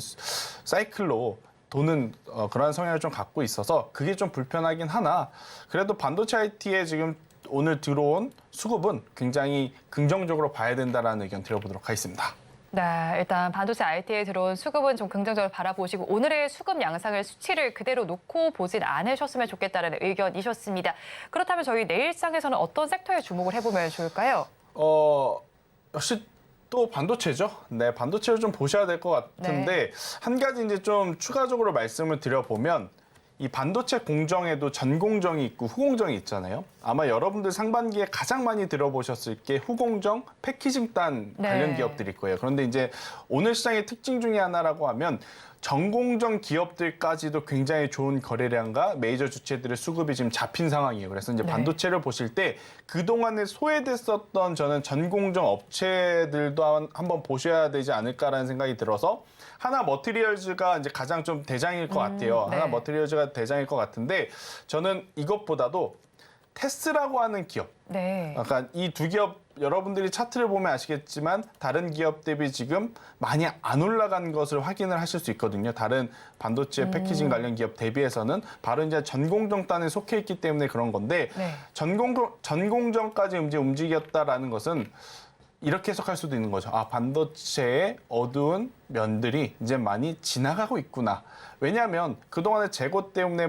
사이클로 도는 그런 성향을 좀 갖고 있어서 그게 좀 불편하긴 하나 그래도 반도체 IT에 지금 오늘 들어온 수급은 굉장히 긍정적으로 봐야 된다라는 의견 드려보도록 하겠습니다. 네, 일단 반도체 IT에 들어온 수급은 좀 긍정적으로 바라보시고 오늘의 수급 양상을 수치를 그대로 놓고 보진 않으셨으면 좋겠다는 의견이셨습니다. 그렇다면 저희 내일장에서는 어떤 섹터에 주목을 해보면 좋을까요? 역시 또 반도체죠. 네, 반도체를 좀 보셔야 될 것 같은데 한 가지 이제 좀 추가적으로 말씀을 드려보면 이 반도체 공정에도 전공정이 있고 후공정이 있잖아요. 아마 여러분들 상반기에 가장 많이 들어보셨을 게 후공정, 패키징단 관련 기업들일 거예요. 그런데 이제 오늘 시장의 특징 중에 하나라고 하면 전공정 기업들까지도 굉장히 좋은 거래량과 메이저 주체들의 수급이 지금 잡힌 상황이에요. 그래서 이제 반도체를 보실 때 그동안에 소외됐었던 저는 전공정 업체들도 한번 보셔야 되지 않을까라는 생각이 들어서 하나 머티리얼즈가 이제 가장 좀 대장일 것 같아요. 네. 하나 머티리얼즈가 대장일 것 같은데 저는 이것보다도 테스라고 하는 기업. 네. 약간 이 두 기업 여러분들이 차트를 보면 아시겠지만 다른 기업 대비 지금 많이 안 올라간 것을 확인을 하실 수 있거든요. 다른 반도체 패키징 관련 기업 대비해서는 바로 이제 전공정단에 속해 있기 때문에 그런 건데 네. 전공정까지 이제 움직였다라는 것은 이렇게 해석할 수도 있는 거죠. 아, 반도체의 어두운 면들이 이제 많이 지나가고 있구나. 왜냐하면 그동안에 재고 때문에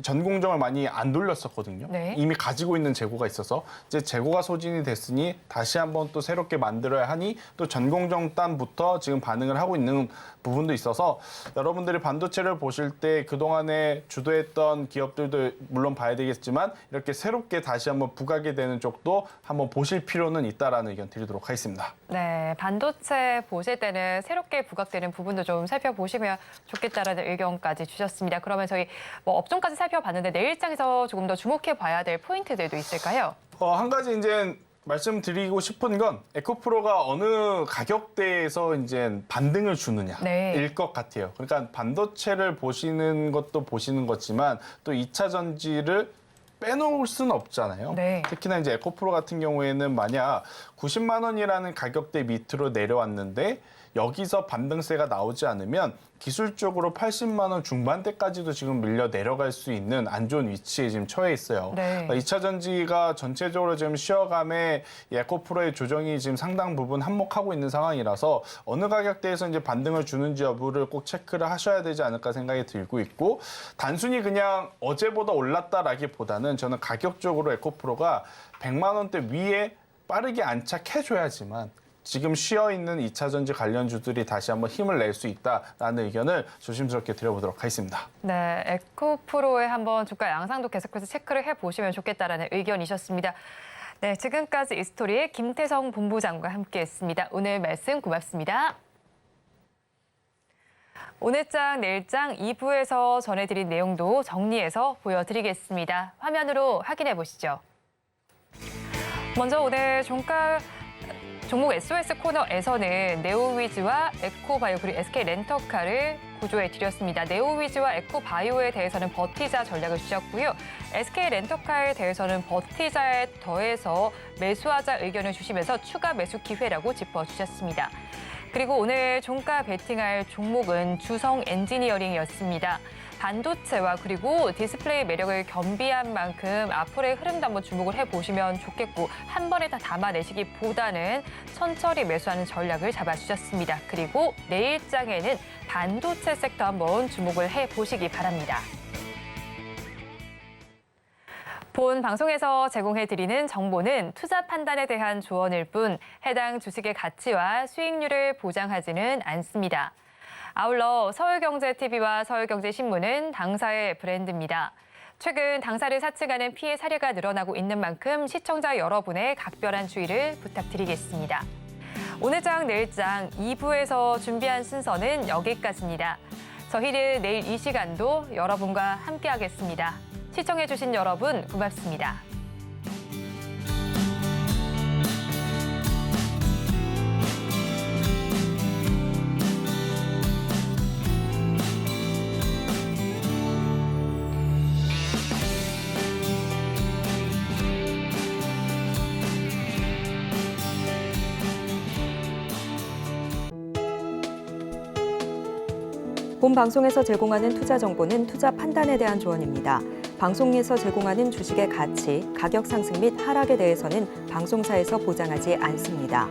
전공정을 많이 안 돌렸었거든요. 네. 이미 가지고 있는 재고가 있어서 이제 재고가 소진이 됐으니 다시 한번 또 새롭게 만들어야 하니 또 전공정 단부터 지금 반응을 하고 있는 부분도 있어서 여러분들이 반도체를 보실 때 그동안에 주도했던 기업들도 물론 봐야 되겠지만 이렇게 새롭게 다시 한번 부각이 되는 쪽도 한번 보실 필요는 있다라는 의견 드리도록 하겠습니다. 네, 반도체 보실 때는 새롭게 부각되는 부분도 좀 살펴보시면 좋겠다라는 의견까지 주셨습니다. 그러면 저희 뭐 업종까지 살펴봤는데 내일장에서 조금 더 주목해 봐야 될 포인트들도 있을까요? 한 가지 이제 말씀드리고 싶은 건 에코프로가 어느 가격대에서 이제 반등을 주느냐일 네. 것 같아요. 그러니까 반도체를 보시는 것도 보시는 거지만 또 2차 전지를 빼놓을 수는 없잖아요. 네. 특히나 이제 에코프로 같은 경우에는 만약 90만 원이라는 가격대 밑으로 내려왔는데 여기서 반등세가 나오지 않으면 기술적으로 80만 원 중반대까지도 지금 밀려 내려갈 수 있는 안 좋은 위치에 지금 처해 있어요. 네. 그러니까 2차 전지가 전체적으로 지금 쉬어감에 에코프로의 조정이 지금 상당 부분 한몫하고 있는 상황이라서 어느 가격대에서 이제 반등을 주는지 여부를 꼭 체크를 하셔야 되지 않을까 생각이 들고 있고 단순히 그냥 어제보다 올랐다라기보다는 저는 가격적으로 에코프로가 100만 원대 위에 빠르게 안착해줘야지만 지금 쉬어있는 2차 전지 관련주들이 다시 한번 힘을 낼 수 있다라는 의견을 조심스럽게 드려보도록 하겠습니다. 네, 에코프로의 한번 주가 양상도 계속해서 체크를 해보시면 좋겠다라는 의견이셨습니다. 네, 지금까지 이스토리의 김태성 본부장과 함께했습니다. 오늘 말씀 고맙습니다. 오늘장, 내일장 2부에서 전해드린 내용도 정리해서 보여드리겠습니다. 화면으로 확인해 보시죠. 먼저 오늘 종목 SOS 코너에서는 네오위즈와 에코바이오 그리고 SK렌터카를 구조해 드렸습니다. 네오위즈와 에코바이오에 대해서는 버티자 전략을 주셨고요. SK렌터카에 대해서는 버티자에 더해서 매수하자 의견을 주시면서 추가 매수 기회라고 짚어주셨습니다. 그리고 오늘 종가 베팅할 종목은 주성 엔지니어링이었습니다. 반도체와 그리고 디스플레이 매력을 겸비한 만큼 앞으로의 흐름도 한번 주목을 해보시면 좋겠고 한 번에 다 담아내시기보다는 천천히 매수하는 전략을 잡아주셨습니다. 그리고 내일장에는 반도체 섹터 한번 주목을 해보시기 바랍니다. 본 방송에서 제공해드리는 정보는 투자 판단에 대한 조언일 뿐 해당 주식의 가치와 수익률을 보장하지는 않습니다. 아울러 서울경제TV와 서울경제신문은 당사의 브랜드입니다. 최근 당사를 사칭하는 피해 사례가 늘어나고 있는 만큼 시청자 여러분의 각별한 주의를 부탁드리겠습니다. 오늘장 내일장 2부에서 준비한 순서는 여기까지입니다. 저희는 내일 이 시간도 여러분과 함께하겠습니다. 시청해주신 여러분 고맙습니다. 본 방송에서 제공하는 투자 정보는 투자 판단에 대한 조언입니다. 방송에서 제공하는 주식의 가치, 가격 상승 및 하락에 대해서는 방송사에서 보장하지 않습니다.